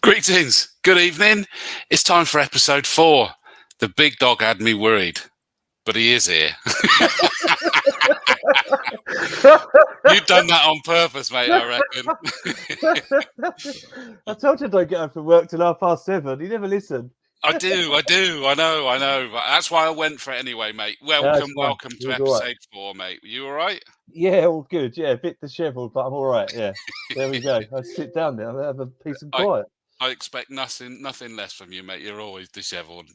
Greetings, good evening. It's time for episode 4. The big dog had me worried, but he is here. You've done that on purpose, mate, I reckon. I told you I don't get up from work till 7:30. You never listen. I do. I know. But that's why I went for it anyway, mate. Welcome to episode 4, mate. You all right? Yeah, all good. Yeah, a bit dishevelled, but I'm all right. Yeah, there we go. I'll sit down there and have a peace and quiet. I expect nothing less from you, mate. You're always dishevelled.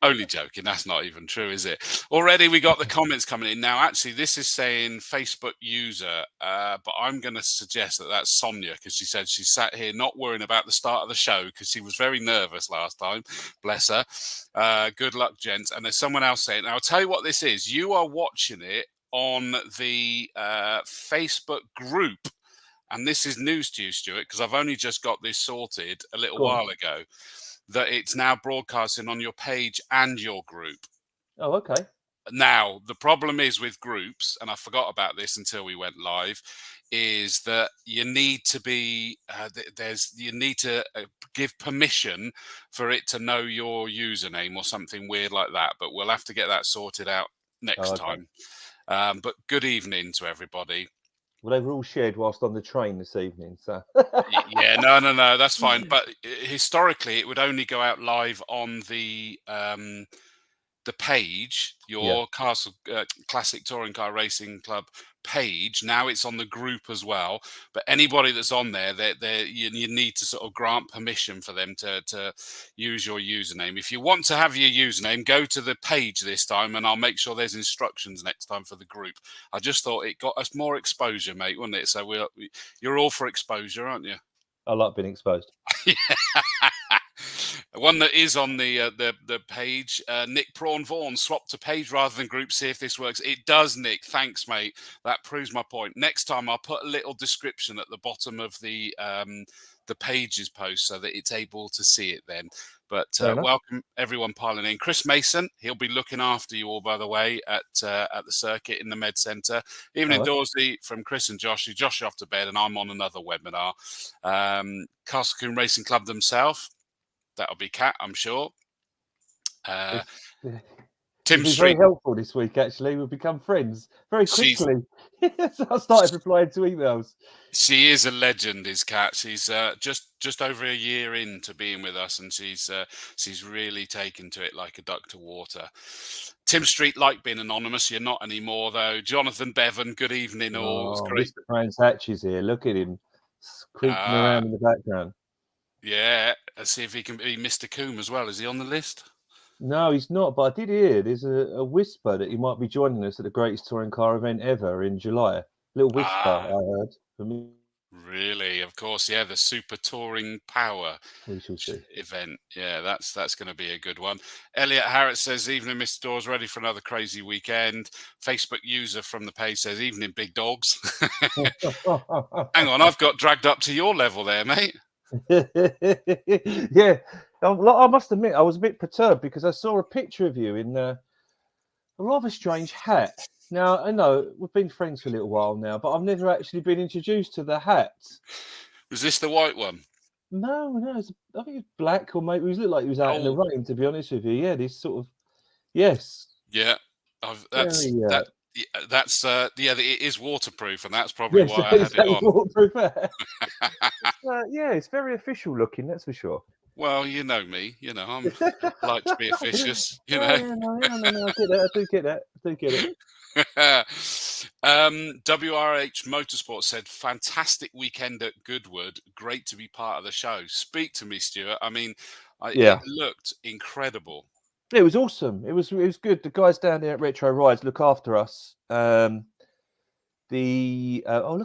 only joking. That's not even true, is it? Already we got the comments coming in. Now, actually, this is saying Facebook user, but I'm going to suggest that that's Sonia, because she said she sat here not worrying about the start of the show because she was very nervous last time. Bless her. Good luck, gents. And there's someone else saying, now, I'll tell you what this is. You are watching it on the Facebook group. And this is news to you, Stuart, because I've only just got this sorted a little while ago, that it's now broadcasting on your page and your group. Oh, okay. Now, the problem is with groups, and I forgot about this until we went live, is that you need to be, you need to give permission for it to know your username or something weird like that. But we'll have to get that sorted out next time. But good evening to everybody. Well, they were all shared whilst on the train this evening, so... Yeah, no, that's fine. But historically, it would only go out live on the page, your Castle Classic Touring Car Racing Club page. Now it's on the group as well. But anybody that's on there, you need to sort of grant permission for them to use your username. If you want to have your username, go to the page this time, and I'll make sure there's instructions next time for the group. I just thought it got us more exposure, mate, wouldn't it? So you're all for exposure, aren't you? I like being exposed. One that is on the page, Nick Prawn Vaughan, swap to page rather than group, see if this works. It does, Nick. Thanks, mate. That proves my point. Next time I'll put a little description at the bottom of the pages post so that it's able to see it then. But welcome everyone piling in. Chris Mason, he'll be looking after you all, by the way, at the circuit in the Med Centre. Evening, Dawesy from Chris and Josh. Josh off to bed, and I'm on another webinar. Castle Combe Racing Club themselves. That'll be Kat, I'm sure. Tim Street. Very helpful this week, actually. We've become friends very quickly. So I started replying to emails. She is a legend, is Kat. She's just over a year into being with us, and she's really taken to it like a duck to water. Tim Street, like being anonymous. You're not anymore, though. Jonathan Bevan, good evening all. It's great. Mr. Franz Hatch is here. Look at him creeping around in the background. Yeah, let's see if he can be Mr. Combe as well. Is he on the list? No, he's not, but I did hear there's a whisper that he might be joining us at the greatest touring car event ever in July. Little whisper, I heard. From me. Really? Of course, yeah, the Super Touring Power event. Yeah, that's going to be a good one. Elliot Harris says, evening, Mr. Dawes, ready for another crazy weekend. Facebook user from the page says, evening, big dogs. Hang on, I've got dragged up to your level there, mate. Yeah, I must admit I was a bit perturbed because I saw a picture of you in a rather strange hat. Now, I know we've been friends for a little while now, but I've never actually been introduced to the hat. Was this the white one? No, I think it's black, or maybe it looked like he was out in the rain, to be honest with you. Yeah, this sort of, yes. Yeah, it is waterproof, and that's probably why I had it on. Waterproof. Yeah, it's very official looking, that's for sure. Well, you know me. You know, I like to be officious. You know. No, I do get it. WRH Motorsport said, fantastic weekend at Goodwood. Great to be part of the show. Speak to me, Stuart. I mean, it looked incredible. It was awesome. It was good. The guys down there at Retro Rides look after us. Look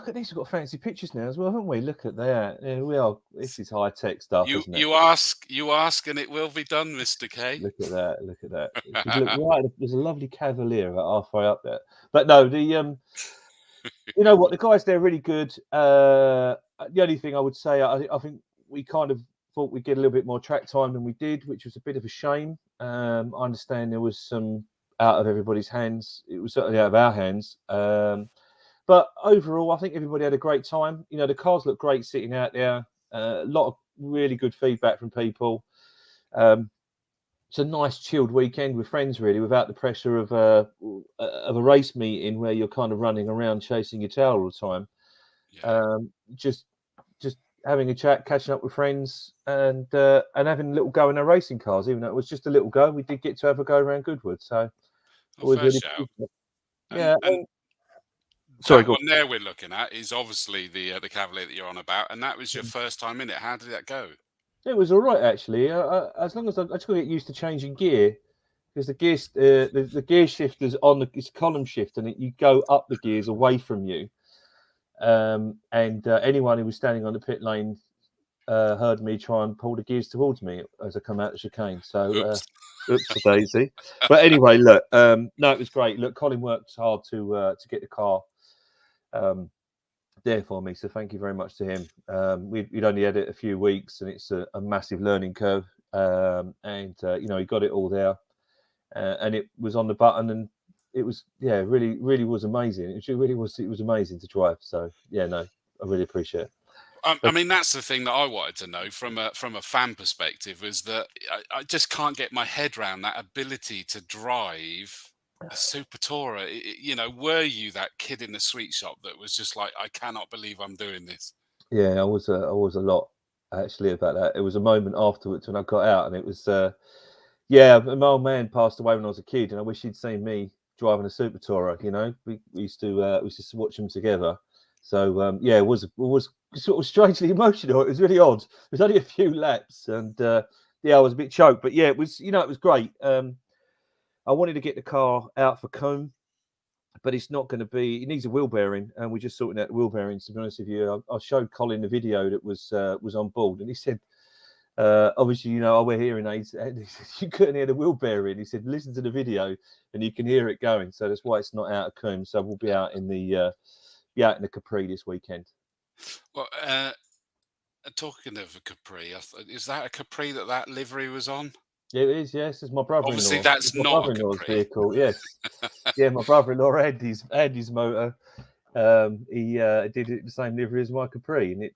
at this. We've got fancy pictures now as well, haven't we? Look at that. Yeah, we are. This is high tech stuff. Isn't it? You ask, and it will be done, Mr. Caie. Look at that. Right, there's a lovely Cavalier about halfway up there. But no, you know what? The guys there are really good. The only thing I would say, I think we kind of thought we'd get a little bit more track time than we did, which was a bit of a shame. I understand there was some out of everybody's hands. It was certainly out of our hands. But overall, I think everybody had a great time. You know, the cars look great sitting out there. A lot of really good feedback from people. It's a nice chilled weekend with friends, really, without the pressure of a race meeting where you're kind of running around chasing your tail all the time. Yeah. Just having a chat, catching up with friends, and having a little go in our racing cars. Even though it was just a little go, we did get to have a go around Goodwood. So Well, fair really, shout. yeah. And Sorry, that go on. one there we're looking at is obviously the Cavalier that you're on about, and that was your first time in it. How did that go? It was all right, actually. As long as I just got to get used to changing gear, because the gear shifters it's column shift, and you go up the gears away from you. Anyone who was standing on the pit lane heard me try and pull the gears towards me as I come out the chicane. So, oops, Daisy. But anyway, look, no, it was great. Look, Colin worked hard to get the car there for me, so thank you very much to him. We'd only had it a few weeks, and it's a massive learning curve. He got it all there, and it was on the button, and it was really was amazing. It was amazing to drive. So yeah, no, I really appreciate it. I mean, that's the thing that I wanted to know from a fan perspective, was that I just can't get my head around that ability to drive a Super Tourer. Were you that kid in the sweet shop that was just like, I cannot believe I'm doing this? Yeah, I was a lot actually about that. It was a moment afterwards when I got out, and it was my old man passed away when I was a kid, and I wish he'd seen me driving a Super Tourer. We used to watch them together. So it was sort of strangely emotional. It was really odd. It was only a few laps, and I was a bit choked. But yeah, it was great. I wanted to get the car out for Combe, but it's not going to be. It needs a wheel bearing, and we're just sorting out the wheel bearings. To be honest with you, I showed Colin the video that was on board, and he said, obviously, I wear hearing aids, and he said, you couldn't hear the wheel bearing. He said, listen to the video, and you can hear it going. So that's why it's not out of Combe. So we'll be out in the Capri this weekend. Well, talking of a Capri, is that a Capri that livery was on? It is, yes. It's my brother-in-law. Obviously, that's my not brother-in-law's a Capri. vehicle. Yes, yeah. My brother-in-law had his motor. He did it the same livery as my Capri, and it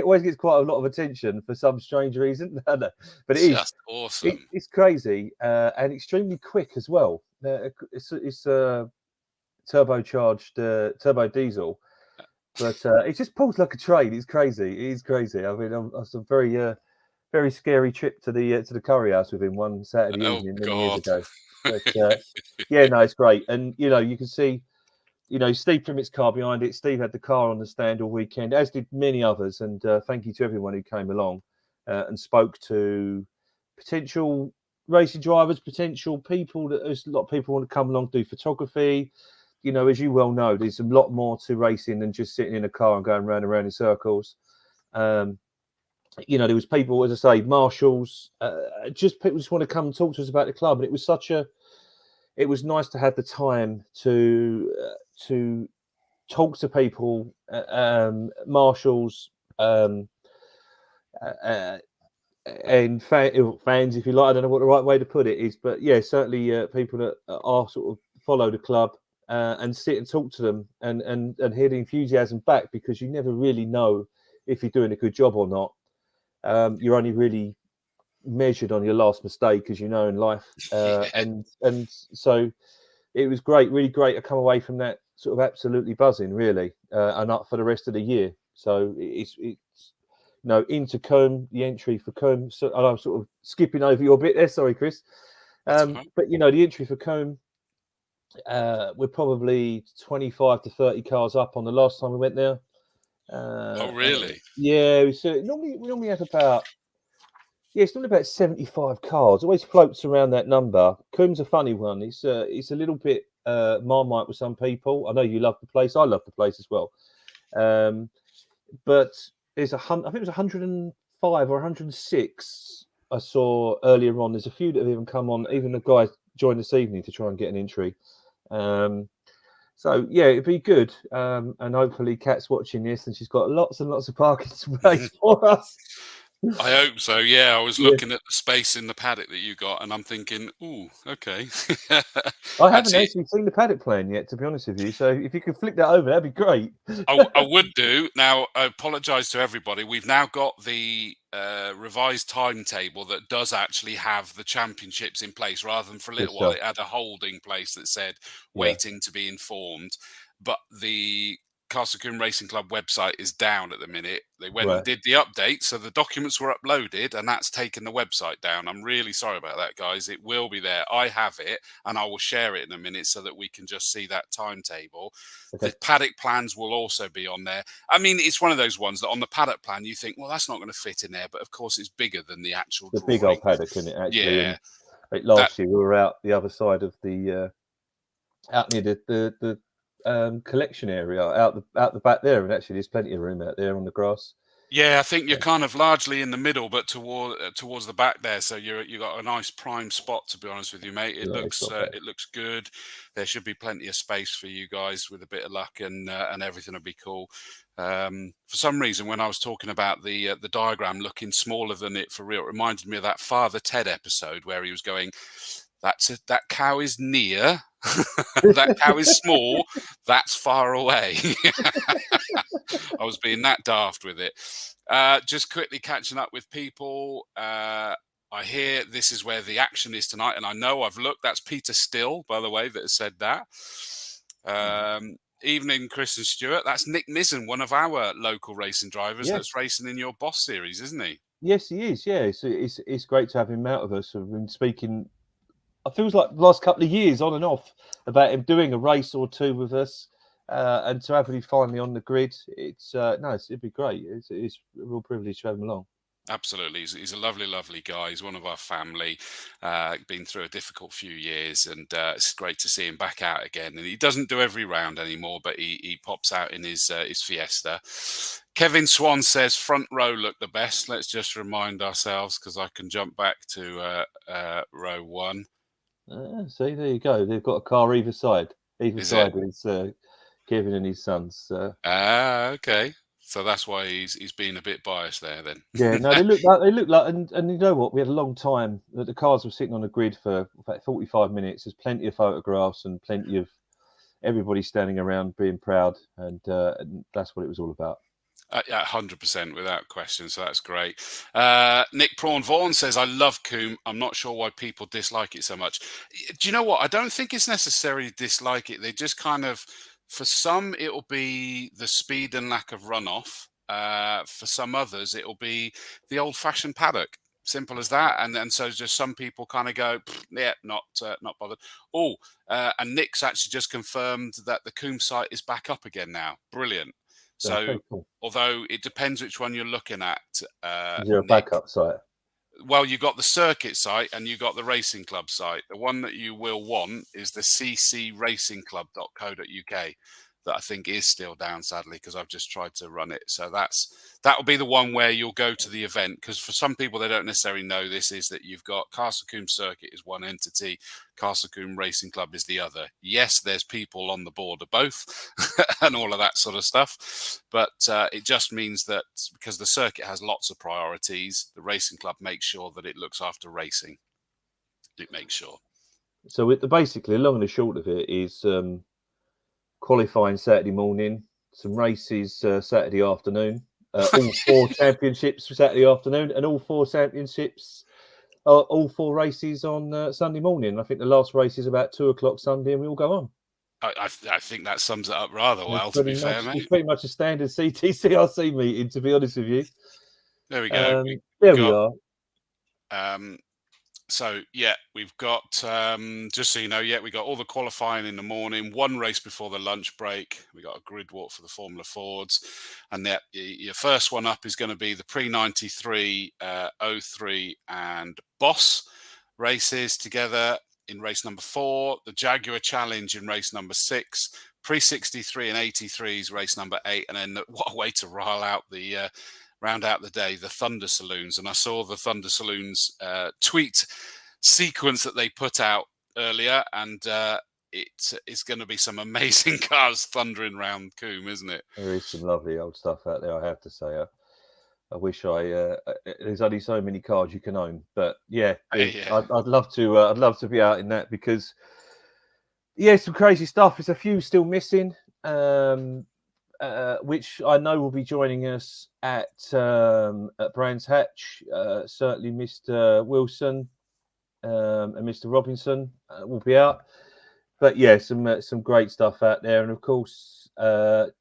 always gets quite a lot of attention for some strange reason. But it is just awesome. It's crazy and extremely quick as well. It's turbocharged turbo diesel, but it just pulls like a train. It's crazy. It is crazy. I mean, I was a very scary trip to the curry house with him one Saturday evening many years ago. But it's great. And you can see, Steve Primmett's car behind it. Steve had the car on the stand all weekend, as did many others. And thank you to everyone who came along and spoke to potential racing drivers, potential people. There's a lot of people want to come along, do photography. As you well know, there's a lot more to racing than just sitting in a car and going round and round in circles. There was people, as I say, marshals, just people just want to come and talk to us about the club. And it was nice to have the time to talk to people, marshals, and fans, if you like. I don't know what the right way to put it is, but yeah, certainly people that are sort of follow the club and sit and talk to them and hear the enthusiasm back, because you never really know if you're doing a good job or not. You're only really measured on your last mistake, as you know, in life. And so it was great, really great. I come away from that sort of absolutely buzzing, really, and up for the rest of the year. So it's into Combe, the entry for Combe. So and I'm sort of skipping over your bit there. Sorry, Chris. But the entry for Combe, we're probably 25 to 30 cars up on the last time we went there. Oh, really? Yeah. So we normally have about. Yeah, it's normally about 75 cars. Always floats around that number. Combe's a funny one. It's a little bit Marmite with some people. I know you love the place. I love the place as well. But there's I think it was 105 or 106 I saw earlier on. There's a few that have even come on. Even the guys joined this evening to try and get an entry. So yeah, it'd be good. And hopefully Kat's watching this and she's got lots and lots of parking space for us. I hope so. Yeah, I was Yeah. looking at the space in the paddock that you got, and I'm thinking, ooh, okay. I haven't Actually, actually seen the paddock plan yet, to be honest with you. So if you could flick that over, that'd be great. I would do. Now, I apologise to everybody. We've now got the revised timetable that does actually have the championships in place, rather than for a Good little while stuff. it had a holding place that said Yeah. waiting to be informed. But the Castle Combe Racing Club website is down at the minute. They went and Right. did the update, so the documents were uploaded, and that's taken the website down. I'm really sorry about that, guys. It will be there. I have it, and I will share it in a minute so that we can just see that timetable. Okay. The paddock plans will also be on there. I mean, it's one of those ones that on the paddock plan you think, well, that's not going to fit in there, but of course it's bigger than the actual The big drawing. old paddock, isn't it? Actually, Yeah, and last year we were out the other side of the out near the collection area, out the back there, and actually there's plenty of room out there on the grass. yeah. I think you're kind of largely in the middle, but towards the back there. So you got a nice prime spot. To be honest with you, mate, Yeah, it's not bad. it looks good. There should be plenty of space for you guys with a bit of luck, and everything will be cool. For some reason, when I was talking about the diagram looking smaller than it for real, it reminded me of that Father Ted episode where he was going, that cow is near, that cow is small, that's far away. I was being that daft with it. Just quickly catching up with people. I hear this is where the action is tonight, and I know I've looked. That's Peter Still, by the way, that has said that. Evening, Chris and Stuart. That's Nick Mizzen, one of our local racing drivers that's racing in your Boss series, isn't he? Yes, he is. Yeah, it's great to have him out of us. We've been speaking. It feels like the last couple of years, on and off, about him doing a race or two with us, and to have him finally on the grid. It'd be great. It's a real privilege to have him along. Absolutely. He's a lovely, lovely guy. He's one of our family, been through a difficult few years, and it's great to see him back out again. And he doesn't do every round anymore, but he pops out in his Fiesta. Kevin Swan says front row look the best. Let's just remind ourselves, because I can jump back to row one. See, there you go. They've got a car either side. Is Kevin and his sons. Okay. So that's why he's being a bit biased there, then. Yeah, no, they look like, and you know what? We had a long time that the cars were sitting on the grid for about 45 minutes. There's plenty of photographs and plenty of everybody standing around being proud, and that's what it was all about. 100% without question. So that's great. Nick Prawn Vaughan says, I love Combe. I'm not sure why people dislike it so much. Do you know what? I don't think it's necessarily dislike it. They just kind of, for some, it'll be the speed and lack of runoff. For some others, it'll be the old-fashioned paddock. Simple as that. And so just some people kind of go, yeah, not bothered. And Nick's actually just confirmed that the Combe site is back up again now. Brilliant. So, cool. Although it depends which one you're looking at. Is there a backup site? Well, you got the circuit site and you got the racing club site. The one that you will want is the ccracingclub.co.uk. That I think is still down, sadly, because I've just tried to run it. So that will be the one where you'll go to the event, because for some people they don't necessarily know this, is that you've got Castle Combe Circuit is one entity, Castle Combe Racing Club is the other. Yes, there's people on the board of both and all of that sort of stuff, but it just means that because the circuit has lots of priorities, the racing club makes sure that it looks after racing. It makes sure. So basically, long and the short of it is qualifying Saturday morning, some races Saturday afternoon, all 4 championships Saturday afternoon, and all 4 championships, all 4 races on Sunday morning. I think the last race is about 2:00 Sunday, and we all go on. I think that sums it up rather well, to be fair, mate. It's pretty much a standard CTCRC meeting, to be honest with you. There we go. We are. So yeah, we've got just so you know, we got all the qualifying in the morning, 1 race before the lunch break. We got a grid walk for the Formula Fords, and your first one up is going to be the pre-93, 03 and Boss races together in race number 4, the Jaguar Challenge in race number 6, pre-63 and 83s race number 8, and then what a way to round out the day, the Thunder Saloons. And I saw the Thunder Saloons tweet sequence that they put out earlier, and it's going to be some amazing cars thundering around Combe, isn't it? There is some lovely old stuff out there, I have to say. I wish there's only so many cars you can own, but yeah, Yeah. I'd love to. I'd love to be out in that because some crazy stuff. There's a few still missing, which I know will be joining us at Brands Hatch. Certainly, Mr. Wilson and Mr. Robinson will be out. But yeah, some great stuff out there, and of course,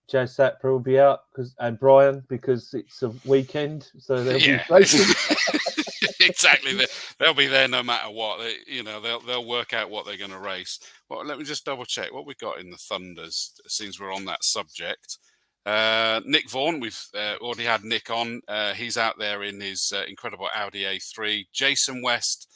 Jazz Sapper will be out and Brian, because it's a weekend, so they'll be racing. Exactly. They'll be there no matter what. They'll work out what they're going to race. Well, let me just double check what we got in the Thunders, since we're on that subject. Nick Vaughan, we've already had Nick on. He's out there in his incredible Audi A3. Jason West.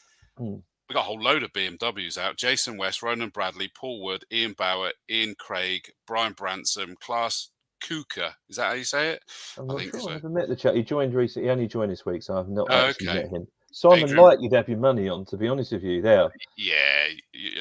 We've got a whole load of BMWs out. Jason West, Ronan Bradley, Paul Wood, Ian Bauer, Ian Craig, Brian Bransom, Klaas Kuka. Is that how you say it? I'm not sure. So. I haven't met the chap. He joined recently. He only joined this week, so I've not actually met him. Simon Light, you'd have your money on, to be honest with you, there. Yeah,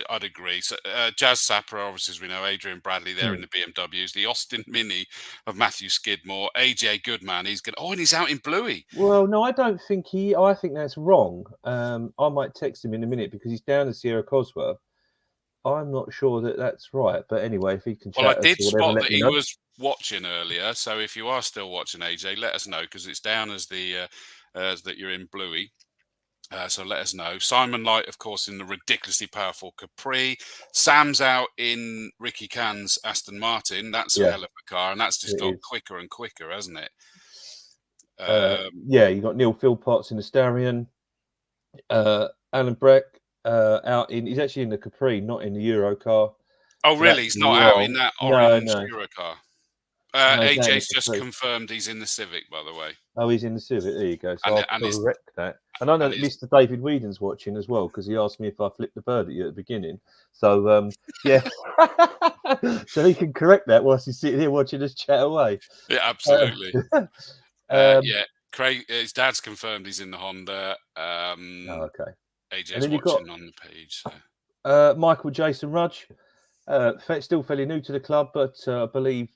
I'd agree. So, Jazz Sapper, obviously, as we know, Adrian Bradley there in the BMWs, the Austin Mini of Matthew Skidmore, AJ Goodman, he's going. Oh, and he's out in Bluey. Well, no, I don't think I think that's wrong. I might text him in a minute because he's down at Sierra Cosworth. I'm not sure that that's right, but anyway, if he can chat. Well, I did spot that he was watching earlier, so if you are still watching, AJ, let us know, because it's down as the that you're in Bluey. So let us know. Simon Light, of course, in the ridiculously powerful Capri. Sam's out in Ricky Can's Aston Martin. That's a hell of a car, and that's just got quicker and quicker, hasn't it? You got Neil Philpotts in the Starion. Alan Breck out in. He's actually in the Capri, not in the Euro car. Oh, really? He's not out in that orange Euro car. AJ's just confirmed he's in the Civic, by the way. Oh, he's in the Civic. There you go. So I'll correct that. And I know that Mr. David Whedon's watching as well, because he asked me if I flipped the bird at you at the beginning. So, yeah. So he can correct that whilst he's sitting here watching us chat away. Yeah, absolutely. Craig, his dad's confirmed he's in the Honda. Okay. AJ's watching on the page. So. Michael Jason Rudge, still fairly new to the club, but I believe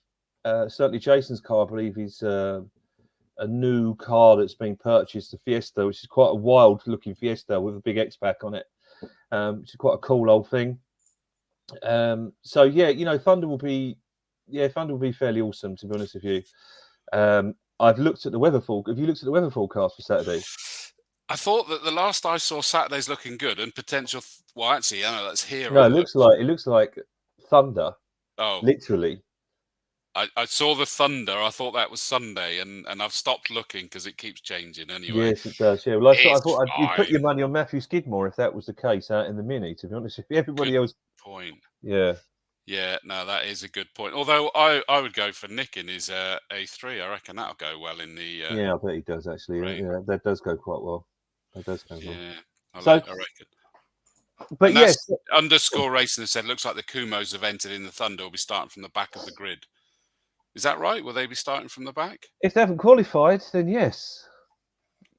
certainly Jason's car, I believe, is a new car that's been purchased, the Fiesta, which is quite a wild-looking Fiesta with a big X-Pack on it, which is quite a cool old thing. So yeah, Thunder will be fairly awesome, to be honest with you. I've looked at the weather have you looked at the weather forecast for Saturday? I thought that the last I saw, Saturday's looking good, and potential. Well, actually, I know that's here. No, it looks like thunder. Oh, literally. I saw the thunder. I thought that was Sunday, and I've stopped looking because it keeps changing anyway. Yes, it does. Yeah, well, I thought you'd put your money on Matthew Skidmore if that was the case out in the Mini. To be honest, if everybody else. Point. Yeah. Yeah, no, that is a good point. Although I would go for Nick in his A3. I reckon that'll go well in the. Yeah, I bet he does actually. Yeah, that does go quite well. That does go well. Yeah, I reckon. But yes, underscore racing has said looks like the Kumos have entered in the Thunder will be starting from the back of the grid. Is that right? Will they be starting from the back? If they haven't qualified, then yes.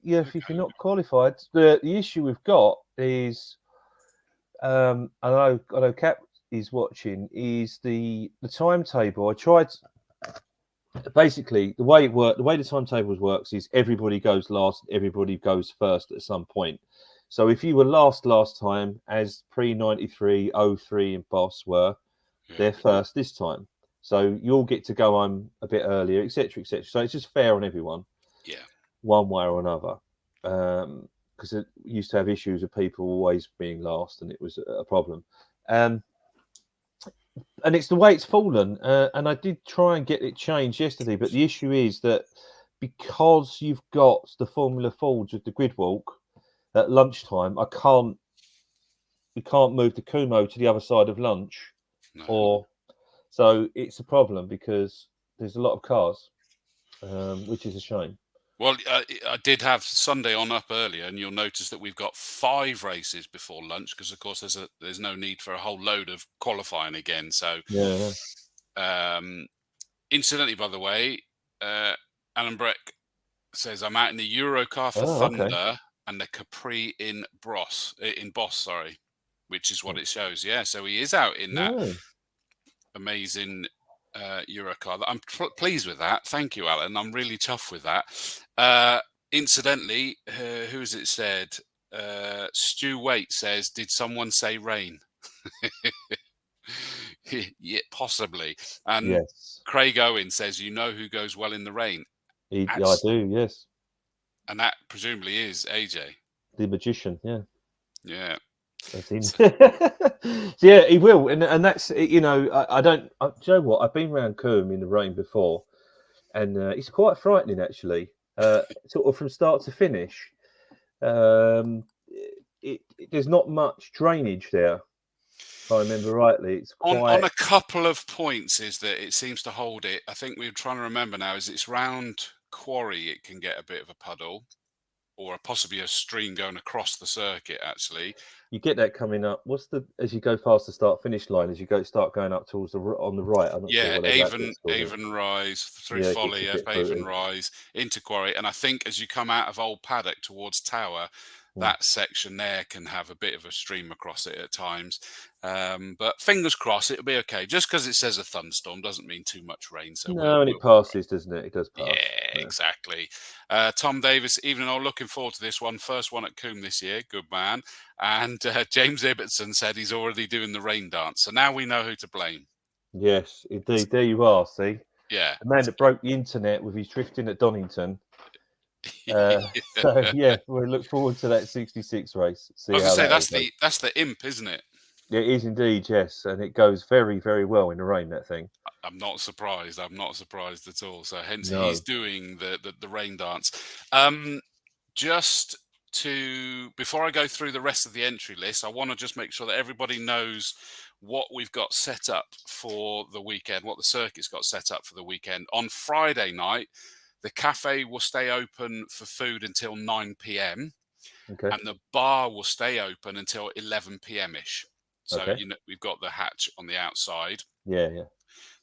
Yeah, if you're not qualified, the issue we've got is, I know Cap is watching, is the timetable. I tried. Basically, the way the timetables works is everybody goes last, everybody goes first at some point. So if you were last time, as pre-93, 03 and Boss were, they're first this time. So you'll get to go on a bit earlier, etc., etc. So it's just fair on everyone. Yeah. One way or another. Because it used to have issues of people always being last, and it was a problem. And it's the way it's fallen. And I did try and get it changed yesterday, but the issue is that because you've got the Formula Fords with the grid walk at lunchtime, we can't move the Kumo to the other side of lunch, so it's a problem because there's a lot of cars, which is a shame. Well, I did have Sunday on up earlier, and you'll notice that we've got 5 races before lunch because, of course, there's no need for a whole load of qualifying again. So, incidentally, by the way, Alan Breck says I'm out in the Euro car for Thunder and the Capri in Boss, which is what it shows. Yeah, so he is out in that amazing Eurocar. I'm pleased with that. Thank you, Alan. I'm really chuffed with that. Incidentally, who's it said? Stu Waite says, "Did someone say rain?" Yeah, possibly. And Yes, Craig Owen says, "You know who goes well in the rain?" I do. Yes, And that presumably is AJ. the magician. Yeah. Yeah. That's him. So, yeah, he will, and that's I don't. Do you know what? I've been around Coombe in the rain before, and it's quite frightening actually. Sort of from start to finish. There's not much drainage there, if I remember rightly. It's quite. On a couple of points is that it seems to hold it. I think we're trying to remember now is it's round Quarry it can get a bit of a puddle, or possibly a stream going across the circuit actually. You get that coming up. As you go past the start-finish line, as you start going up towards on the right. I'm not sure what Avon Rise through Folly, Avon Rise into Quarry, and I think as you come out of Old Paddock towards Tower, that section there can have a bit of a stream across it at times. But fingers crossed, it'll be okay. Just because it says a thunderstorm doesn't mean too much rain. So it passes, doesn't it? It does pass. Yeah, exactly. Tom Davis, evening all, looking forward to this one. First one at Coombe this year. Good man. And James Ibbotson said he's already doing the rain dance. So now we know who to blame. Yes, indeed. There you are, see? Yeah. The man that broke the internet with his drifting at Donington. So yeah, we'll look forward to that 66 race. I was going to say that's the imp, isn't it? It is indeed, yes, and it goes very, very well in the rain. That thing. I'm not surprised. I'm not surprised at all. So hence he's doing the rain dance. Just before I go through the rest of the entry list, I want to just make sure that everybody knows what we've got set up for the weekend, what the circuit's got set up for the weekend. On Friday night, the cafe will stay open for food until 9 p.m. Okay. And the bar will stay open until 11 p.m.-ish. So, we've got the hatch on the outside. Yeah.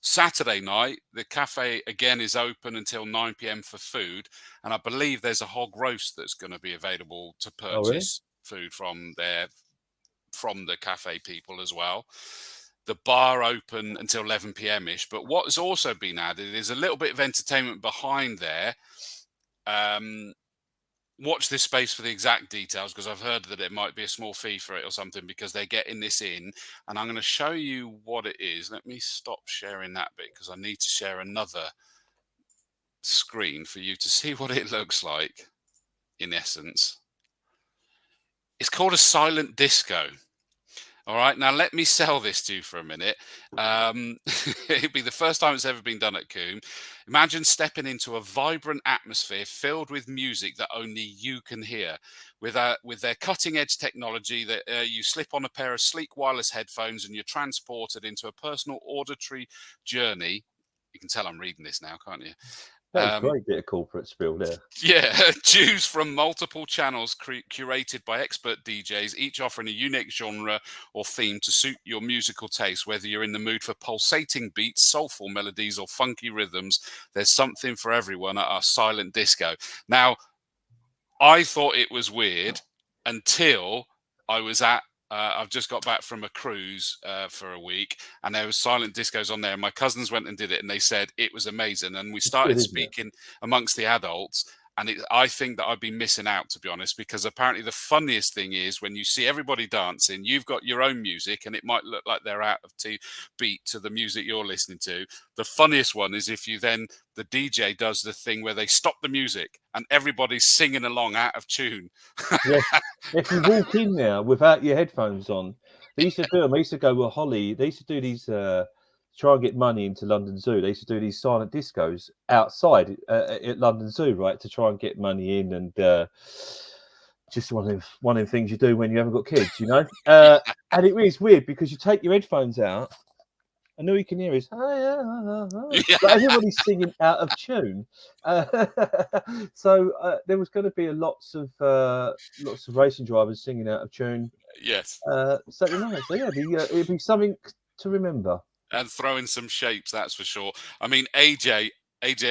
Saturday night, the cafe again is open until 9 p.m. for food. And I believe there's a hog roast that's going to be available to purchase food from the cafe people as well. The bar open until 11 p.m.-ish. But what has also been added is a little bit of entertainment behind there. Watch this space for the exact details, because I've heard that it might be a small fee for it or something, because they're getting this in. And I'm going to show you what it is. Let me stop sharing that bit, because I need to share another screen for you to see what it looks like, in essence. It's called a silent disco. All right, now let me sell this to you for a minute. It'd be the first time it's ever been done at Coombe. Imagine stepping into a vibrant atmosphere filled with music that only you can hear. With their cutting-edge technology, that you slip on a pair of sleek wireless headphones and you're transported into a personal auditory journey. You can tell I'm reading this now, can't you? That's a great bit of corporate spill there. Yeah, choose from multiple channels curated by expert DJs, each offering a unique genre or theme to suit your musical taste. Whether you're in the mood for pulsating beats, soulful melodies, or funky rhythms, there's something for everyone at our silent disco. Now, I thought it was weird until I was at I've just got back from a cruise for a week, and there was silent discos on there. And my cousins went and did it, and they said it was amazing. And we started speaking amongst the adults, and I think that I've been missing out, to be honest, because apparently the funniest thing is when you see everybody dancing, you've got your own music, and it might look like they're out of beat to the music you're listening to. The funniest one is if the DJ does the thing where they stop the music and everybody's singing along out of tune. Yes. If you walk in there without your headphones on, they used to do them. I used to go with Holly. They used to do these, try and get money into London Zoo. They used to do these silent discos outside at London Zoo, right, to try and get money in, and just one of them things you do when you haven't got kids, you know. And it is weird because you take your headphones out, and all you can hear is but everybody's singing out of tune. So there was going to be lots of racing drivers singing out of tune. Yes. Saturday night. So yeah, it'd be something to remember. And throwing some shapes, that's for sure. I mean, AJ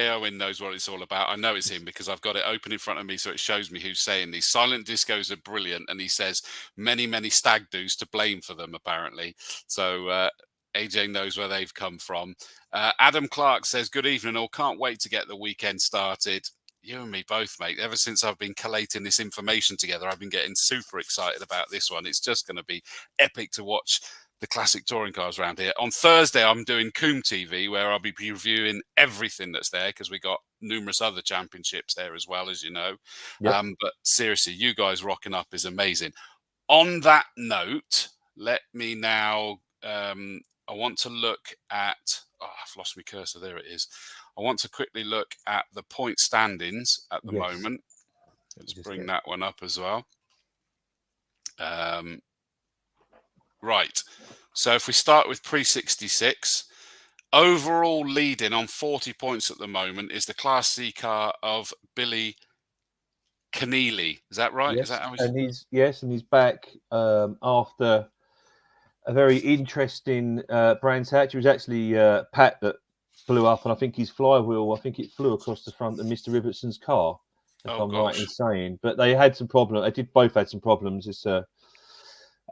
Owen knows what it's all about. I know it's him because I've got it open in front of me, so it shows me who's saying these. Silent discos are brilliant, and he says many, many stag do's to blame for them, apparently. So AJ knows where they've come from. Adam Clark says, good evening all. Can't wait to get the weekend started. You and me both, mate. Ever since I've been collating this information together, I've been getting super excited about this one. It's just going to be epic to watch the classic touring cars around here. On Thursday, I'm doing Combe TV, where I'll be reviewing everything that's there, because we got numerous other championships there as well, as you know. Yep. But seriously, you guys rocking up is amazing. On that note, let me now... I want to look at... Oh, I've lost my cursor. There it is. I want to quickly look at the point standings at the moment. Let's bring that one up as well. Right. So if we start with pre-66, overall leading on 40 points at the moment is the Class C car of Billy Keneally. Is that right? Yes, Is that how and he's back after a very interesting Brands Hatch. It was actually Pat that blew up, and I think his flywheel, it flew across the front of Mr. Robertson's car, if I'm right in saying. But they had some problems. They both had some problems. It's a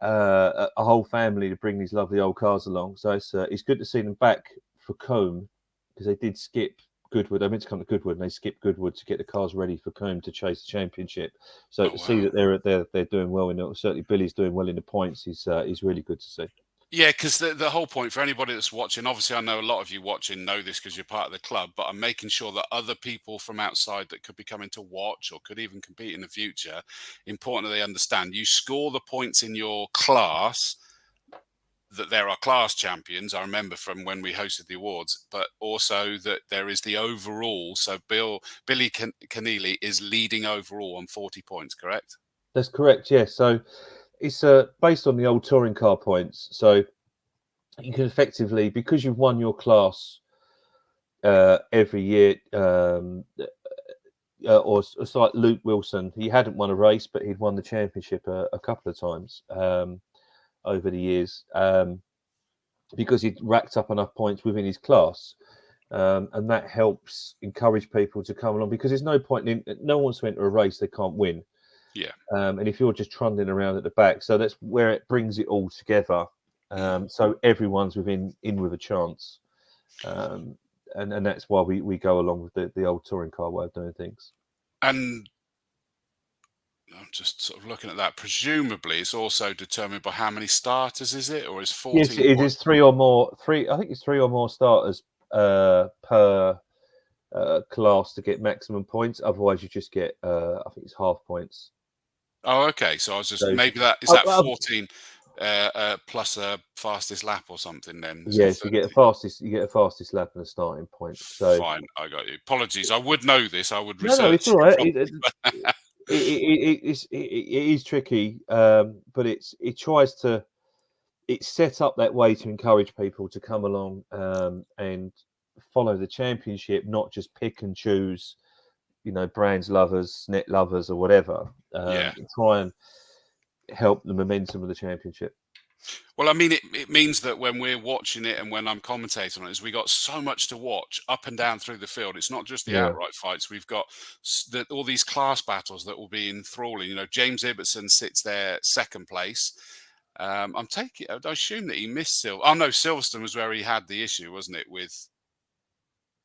whole family to bring these lovely old cars along. So it's good to see them back for Combe, because they did skip Goodwood. They meant to come to Goodwood, and they skipped Goodwood to get the cars ready for Combe to chase the championship. So to see that they're doing well in it, certainly Billy's doing well in the points, is really good to see. Yeah, because the whole point for anybody that's watching, obviously I know a lot of you watching know this because you're part of the club, but I'm making sure that other people from outside that could be coming to watch or could even compete in the future, important that they understand. You score the points in your class, that there are class champions, I remember from when we hosted the awards, but also that there is the overall. So Billy Keneally is leading overall on 40 points, correct? That's correct, yes. So it's based on the old touring car points. So you can effectively, because you've won your class every year, or it's like Luke Wilson. He hadn't won a race, but he'd won the championship a couple of times over the years, because he'd racked up enough points within his class. And that helps encourage people to come along, because there's no point in... No one wants to enter a race they can't win. Yeah. And if you're just trundling around at the back, so that's where it brings it all together. So everyone's in with a chance. And that's why we go along with the old touring car way of doing things. And I'm just sort of looking at that. Presumably, it's also determined by how many starters, is it? Or is 14? Yes, it is three or more. I think it's 3 or more starters per class to get maximum points. Otherwise, you just get, I think it's half points. Oh, okay. So I was just... maybe that... Is that 14 plus a fastest lap or something then? Yes, you get a fastest lap and a starting point. So fine, I got you. Apologies. I would know this. I would research. No, it's all right. It is tricky, but it's set up that way to encourage people to come along and follow the championship, not just pick and choose, brands lovers, net lovers, or whatever. Try and help the momentum of the championship. Well, I mean, it means that when we're watching it and when I'm commentating on it, we got so much to watch up and down through the field. It's not just the outright fights. We've got all these class battles that will be enthralling. James Ibbotson sits there second place. I assume that he missed Silverstone. Oh no, Silverstone was where he had the issue, wasn't it? With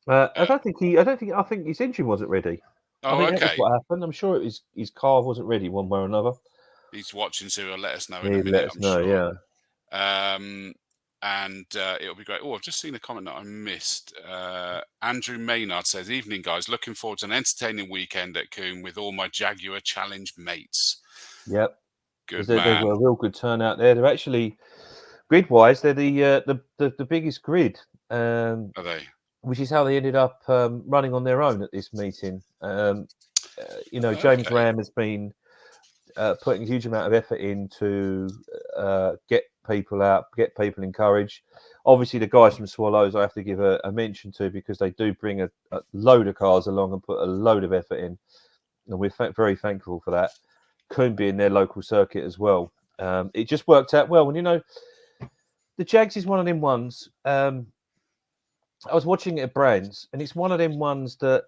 I think his engine wasn't ready. Okay. That's what happened. I'm sure his car wasn't ready one way or another. He's watching, so he'll let us know in a minute. I'm sure. Yeah. And it'll be great. Oh, I've just seen a comment that I missed. Andrew Maynard says, "Evening, guys. Looking forward to an entertaining weekend at Combe with all my Jaguar Challenge mates." Yep. Good man. There's a real good turnout there. They're actually, grid-wise, they're the biggest grid. Are they? Which is how they ended up running on their own at this meeting. James Ram has been putting a huge amount of effort in to get people out, get people encouraged. Obviously, the guys from Swallows I have to give a mention to, because they do bring a load of cars along and put a load of effort in. And we're very thankful for that. Combe being their local circuit as well. It just worked out well. And, the Jags is one of them ones... I was watching it at Brands, and it's one of them ones that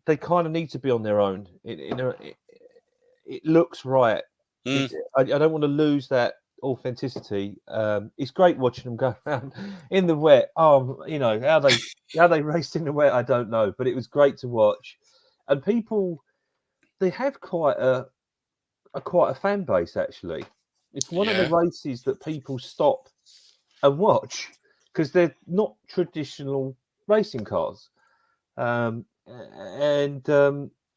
they kind of need to be on their own. It looks right. I don't want to lose that authenticity. It's great watching them go around in the wet. Oh, you know how they raced in the wet. I don't know, but it was great to watch. And people, they have quite a fan base actually. It's one of the races that people stop and watch because they're not traditional racing cars.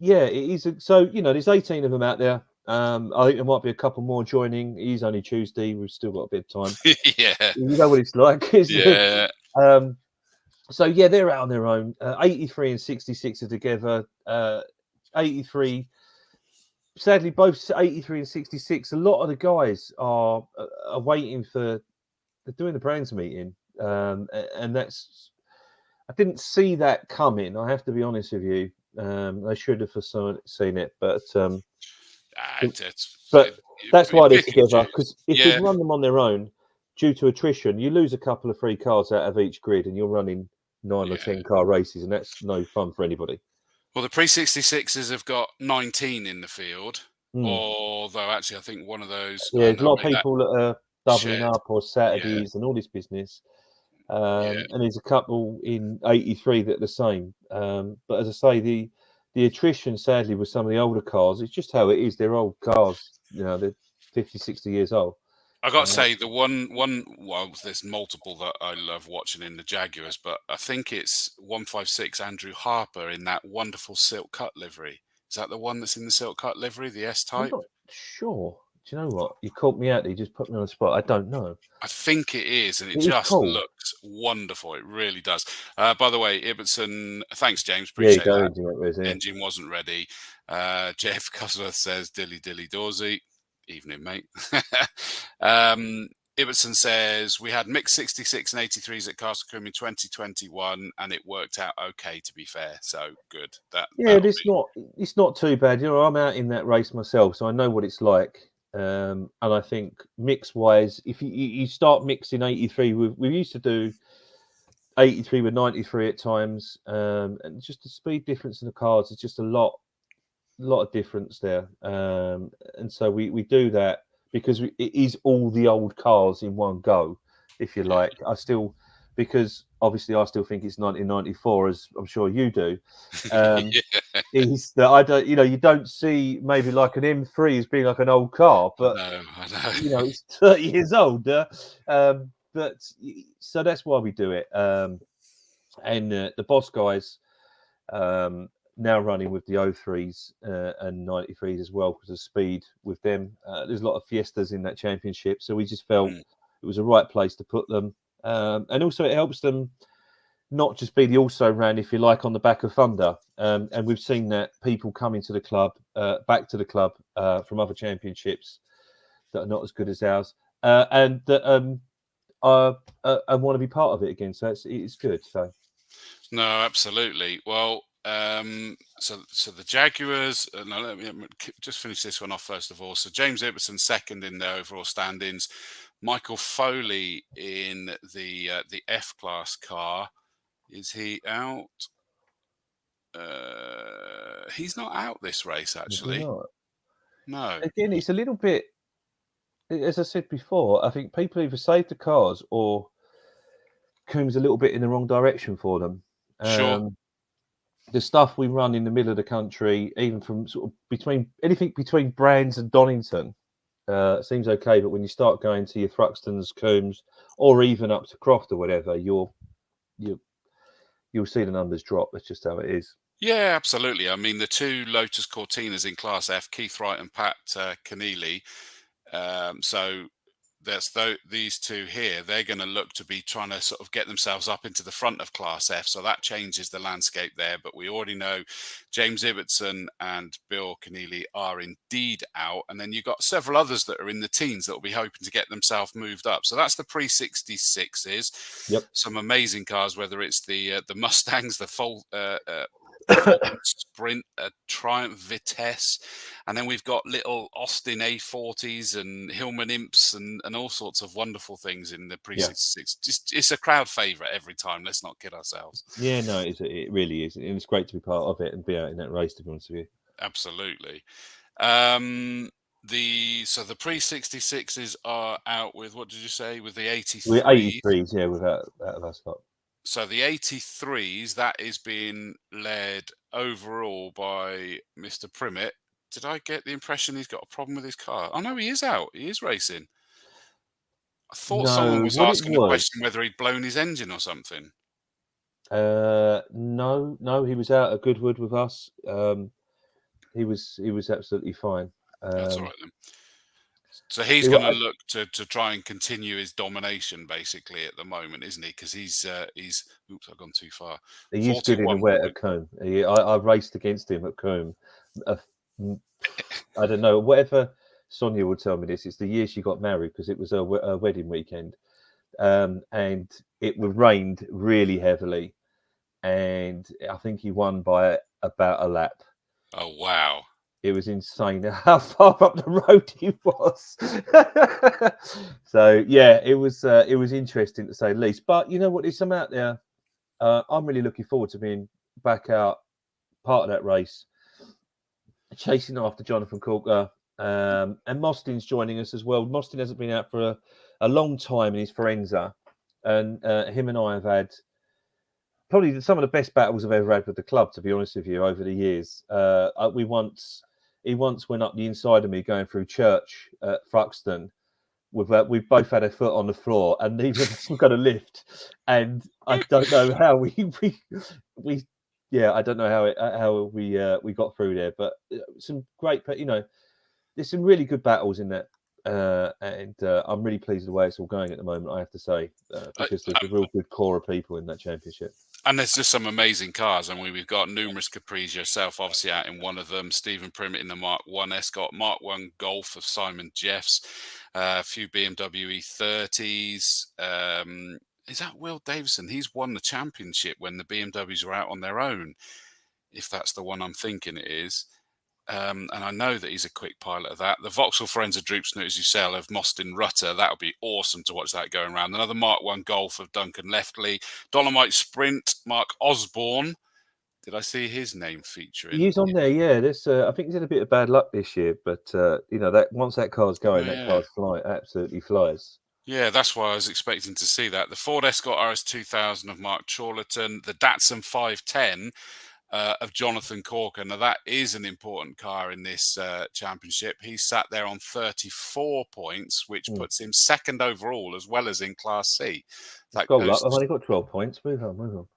Yeah, it is. So there's 18 of them out there. I think there might be a couple more joining. It is only Tuesday. We've still got a bit of time. Yeah, You know what it's like. yeah. So yeah, they're out on their own. 83 and 66 are together. 83. Sadly, both 83 and 66. A lot of the guys are waiting for. They're doing the brands meeting, and that's. I didn't see that coming. I have to be honest with you. I should have seen it, but that's why they're together. Because if you run them on their own, due to attrition, you lose a couple of free cars out of each grid, and you're running 9 or 10 car races, and that's no fun for anybody. Well, the pre-66s have got 19 in the field, although actually I think one of those. Yeah, there's a lot of people that are doubling up or Saturdays and all this business. And there's a couple in 83 that are the same. But as I say, the attrition, sadly, with some of the older cars, it's just how it is. They're old cars. They're 50, 60 years old. I got to say, the one, well, there's multiple that I love watching in the Jaguars, but I think it's 156 Andrew Harper in that wonderful silk cut livery. Is that the one that's in the silk cut livery, the S-Type? I'm not sure. Do you know what? You caught me out there. You just put me on the spot. I don't know. I think it is, and it just looks wonderful. It really does. By the way, Ibbotson, thanks, James. Appreciate that. Engine wasn't ready. Jeff Cosworth says, dilly, dilly, Dawesy. Evening, mate. Ibbotson says, we had mixed 66 and 83s at Castle Combe in 2021, and it worked out okay, to be fair. So good. It's not too bad. I'm out in that race myself, so I know what it's like. And I think mix-wise, if you start mixing 83, we used to do 83 with 93 at times, and just the speed difference in the cars is just a lot of difference there. And so we do that because it is all the old cars in one go, if you like. Because obviously I still think it's 1994, as I'm sure you do. Is that I don't, you don't see maybe like an M3 as being like an old car, but I know. It's 30 years old. But so that's why we do it. And the boss guys now running with the 03s and 93s as well because of speed with them. There's a lot of Fiestas in that championship, so we just felt it was the right place to put them. And also it helps them not just be the also-ran, if you like, on the back of Thunder. And we've seen that people coming to the club, back to the club from other championships that are not as good as ours, and that I want to be part of it again. So it's good. So no, absolutely. Well, so the Jaguars. No, let me just finish this one off first of all. So James Ibbotson second in the overall standings. Michael Foley in the F class car. Is he out? He's not out this race actually. No. Again, it's a little bit. As I said before, I think people either save the cars or Coombe's a little bit in the wrong direction for them. Sure. The stuff we run in the middle of the country, even from sort of anything between Brands and Donington, seems okay. But when you start going to your Thruxtons, Combes, or even up to Croft or whatever, you'll see the numbers drop. That's just how it is. Yeah, absolutely. I mean, the two Lotus Cortinas in Class F, Keith Wright and Pat Keneally. So that's these two here. They're going to look to be trying to sort of get themselves up into the front of Class F. So that changes the landscape there. But we already know James Ibbotson and Bill Keneally are indeed out. And then you've got several others that are in the teens that will be hoping to get themselves moved up. So that's the pre-66s. Yep. Some amazing cars, whether it's the Mustangs, the Sprint, Triumph Vitesse, and then we've got little Austin A40s and Hillman Imps and all sorts of wonderful things in the pre-66. Just it's a crowd favourite every time. Let's not kid ourselves. Yeah, no, it really is, and it's great to be part of it and be out in that race. To be honest with you, absolutely. the pre-66s are out with, what did you say, with the We're 83s? 83s, yeah, without of us lot. So the 83s, that is being led overall by Mr. Primmett. Did I get the impression he's got a problem with his car? Oh no, he is out. He is racing. I thought someone No, was what it asking the was. question whether he'd blown his engine or something. No, he was out at Goodwood with us. He was absolutely fine. That's all right then. So he's It going to wa- look to try and continue his domination, basically, at the moment, isn't he? Because he's oops, I've gone too far. He is good in the 41 wet at points. Combe. I raced against him at Combe. I don't know, whatever Sonia would tell me this. It's the year she got married because it was her wedding weekend, and it rained really heavily, and I think he won by about a lap. Oh wow! It was insane how far up the road he was. So yeah, it was interesting to say the least. But you know what? There's some out there. I'm really looking forward to being back out, part of that race, chasing after Jonathan Corker. And Mostyn's joining us as well. Mostyn hasn't been out for a long time in his Forenza, and him and I have had probably some of the best battles I've ever had with the club, to be honest with you, over the years. He once went up the inside of me going through church at Thruxton. We've both had a foot on the floor, and neither of us got a lift. And I don't know how we I don't know how we got through there. But some great, there's some really good battles in that. And I'm really pleased with the way it's all going at the moment, I have to say, because there's a real good core of people in that championship. And there's just some amazing cars. I mean, we've got numerous Capris, yourself obviously out in one of them, Stephen Primmett in the Mark 1 Escort, Mark 1 Golf of Simon Jeffs, a few BMW E30s. Is that Will Davison? He's won the championship when the BMWs were out on their own, if that's the one I'm thinking it is. And I know that he's a quick pilot of that. The Vauxhall Forenza Droop Snoot, as you say, of Mostyn Rutter. That would be awesome to watch that going around. Another Mark 1 Golf of Duncan Leftley. Dolomite Sprint, Mark Osborne. Did I see his name featuring? He's on there, yeah. This I think he's had a bit of bad luck this year, but that once that car's going, that car's absolutely flies. Yeah, that's why I was expecting to see that. The Ford Escort RS 2000 of Mark Chorlton, the Datsun 510 of Jonathan Corker. Now, that is an important car in this championship. He sat there on 34 points, which puts him second overall, as well as in Class C. I've only got 12 points. Move on.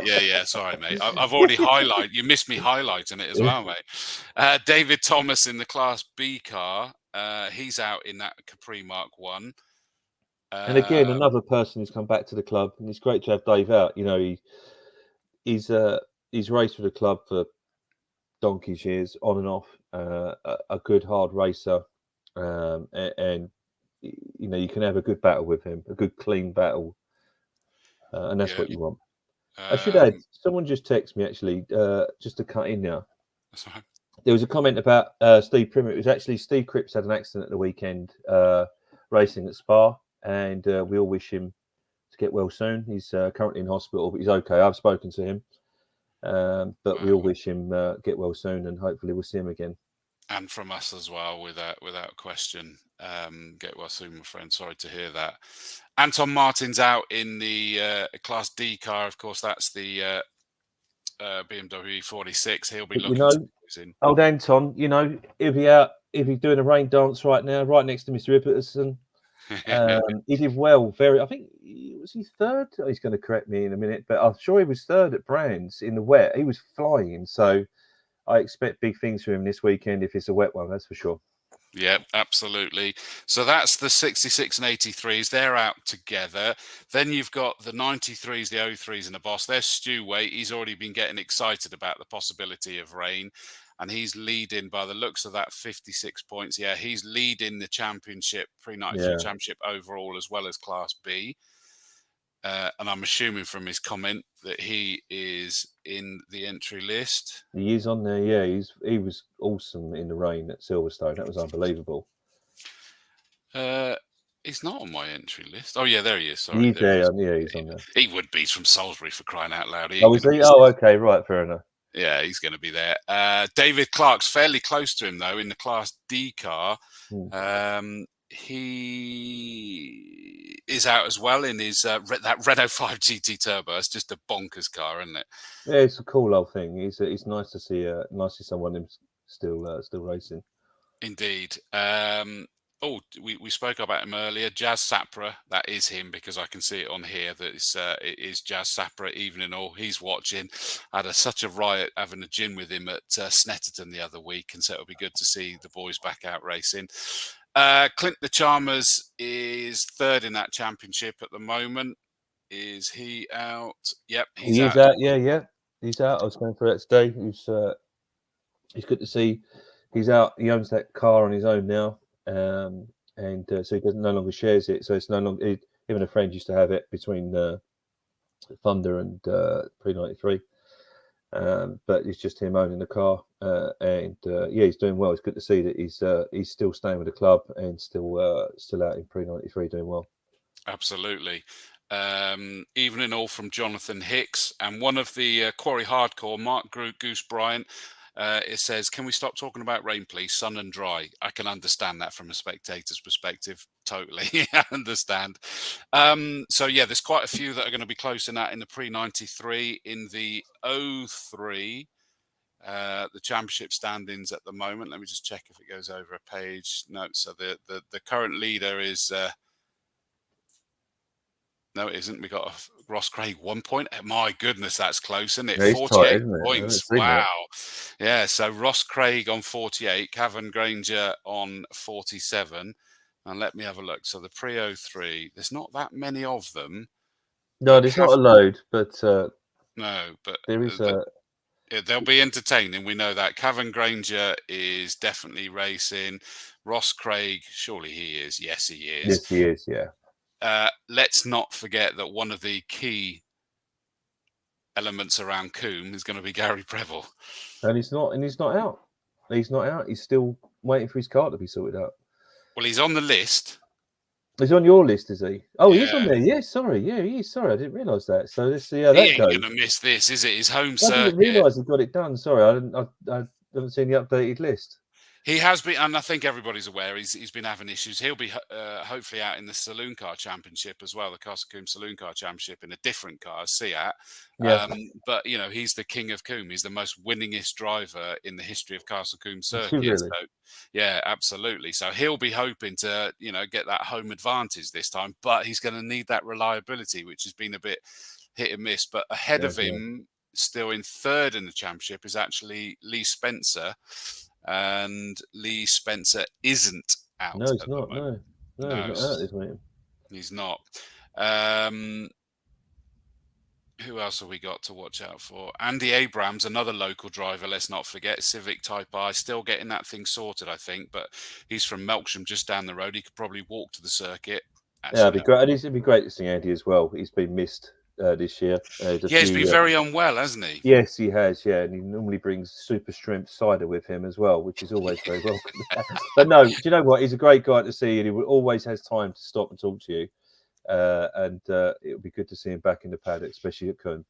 Yeah. Sorry, mate. I've already highlighted. You missed me highlighting it as well, mate. David Thomas in the Class B car. He's out in that Capri Mark 1. And again, another person who's come back to the club, and it's great to have Dave out. You know, he's raced with the club for donkey's years, on and off. A good hard racer, and you can have a good battle with him, a good clean battle, and that's what you want. I should add, someone just texted me actually, just to cut in now. That's right. There was a comment about Steve Primmett. It was actually Steve Cripps had an accident at the weekend, racing at Spa, and we all wish him to get well soon. He's currently in hospital, but he's okay. I've spoken to him, but we all wish him get well soon, and hopefully we'll see him again. And from us as well, without question. Get well soon, my friend. Sorry to hear that. Anton Martin's out in the Class D car. Of course, that's the BMW 46. He'll be looking to lose in. Old Anton, he'll be out. He'll be doing a rain dance right now, right next to Mr. Ibbotson. He did well. I think was he third? Oh, he's going to correct me in a minute, but I'm sure he was third at Brands in the wet. He was flying, so I expect big things from him this weekend if it's a wet one. That's for sure. Yeah, absolutely. So that's the 66 and 83s. They're out together. Then you've got the 93s, the 03s, and the boss. There's Stu Waite. He's already been getting excited about the possibility of rain, and he's leading by the looks of that 56 points. Yeah, he's leading the championship, pre-93 championship overall, as well as Class B. And I'm assuming from his comment that he is in the entry list. He is on there, yeah. He was awesome in the rain at Silverstone. That was unbelievable. He's not on my entry list. Oh, yeah, there he is. Sorry, he's on there. He would be. He's from Salisbury, for crying out loud. Oh, is he? Oh, okay, right, fair enough. Yeah, he's going to be there. David Clark's fairly close to him, though, in the Class D car. He is out as well in his that Renault 5 GT Turbo. It's just a bonkers car, isn't it? Yeah, it's a cool old thing. It's nice to see someone who's still racing. Indeed. We spoke about him earlier. Jazz Sapra, that is him because I can see it on here that it is Jazz Sapra evening all. He's watching. I had such a riot having a gin with him at Snetterton the other week, and so it'll be good to see the boys back out racing. Clint the Chalmers is third in that championship at the moment. Is he out? Yep, he's out. Yeah, he's out. I was going through that today. He's good to see. He's out. He owns that car on his own now, and so he no longer shares it. So it's no longer. Even a friend used to have it between Thunder and Pre-93, but it's just him owning the car, and he's doing well. It's good to see that he's still staying with the club and still out in Pre-93 doing well. Absolutely. Evening all from Jonathan Hicks, and one of the Quarry Hardcore, Mark Goose Bryant. It says, can we stop talking about rain, please? Sun and dry. I can understand that from a spectator's perspective. Totally. I understand. So, yeah, there's quite a few that are going to be close in that in the Pre-93. In the 03, the championship standings at the moment. Let me just check if it goes over a page. No, so the current leader is... No, it isn't. We got Ross Craig 1 point. My goodness, that's close, isn't it? Yeah, 48 tight, isn't it? points. Wow. Yeah, so Ross Craig on 48, Cavan Granger on 47. And let me have a look. So the Pre-03, there's not that many of them. No, there's not a load, but no, but there is they'll be entertaining. We know that. Cavan Granger is definitely racing. Ross Craig, surely he is. Yes, he is. Yes, he is. Yeah. Let's not forget that one of the key elements around Combe is going to be Gary Preble. And he's not out. He's not out. He's still waiting for his car to be sorted out. Well, he's on the list. He's on your list, is he? Oh, yeah. He's on there. Yeah, sorry. Yeah, he is. Sorry, I didn't realise that. So let's see how that goes. He ain't going to miss this, is it? His home circuit. I didn't realise he got it done. Sorry, I haven't seen the updated list. He has been, and I think everybody's aware, he's been having issues. He'll be hopefully out in the Saloon Car Championship as well, the Castle Combe Saloon Car Championship in a different car, Seat. Yeah. But, you know, he's the king of Combe. He's the most winningest driver in the history of Castle Combe Circuit. Really? So, yeah, absolutely. So he'll be hoping to, you know, get that home advantage this time, but he's going to need that reliability, which has been a bit hit and miss. But ahead of him, still in third in the championship, is actually Lee Spencer. And Lee Spencer isn't out. No, he's not. No, he's not out this week. He's not. Who else have we got to watch out for? Andy Abrams, another local driver, let's not forget. Civic Type I, still getting that thing sorted, I think. But he's from Melksham, just down the road. He could probably walk to the circuit. Actually, yeah, it'd be great. It'd be great to see Andy as well. He's been missed this year. He's been very unwell, hasn't he? Yes, he has. Yeah, and he normally brings super shrimp cider with him as well, which is always very welcome. But no, do you know what? He's a great guy to see, and he always has time to stop and talk to you. And it'll be good to see him back in the paddock, especially at Combe.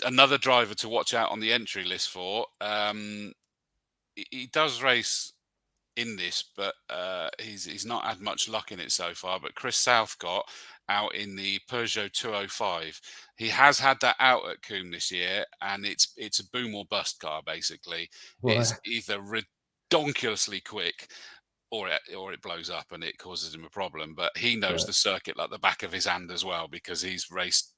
Another driver to watch out on the entry list for. He does race in this, but he's not had much luck in it so far. But Chris Southcott out in the Peugeot 205. He has had that out at Combe this year, and it's a boom or bust car, basically. Right. It's either redonkulously quick or it blows up and it causes him a problem. But he knows the circuit like the back of his hand as well, because he's raced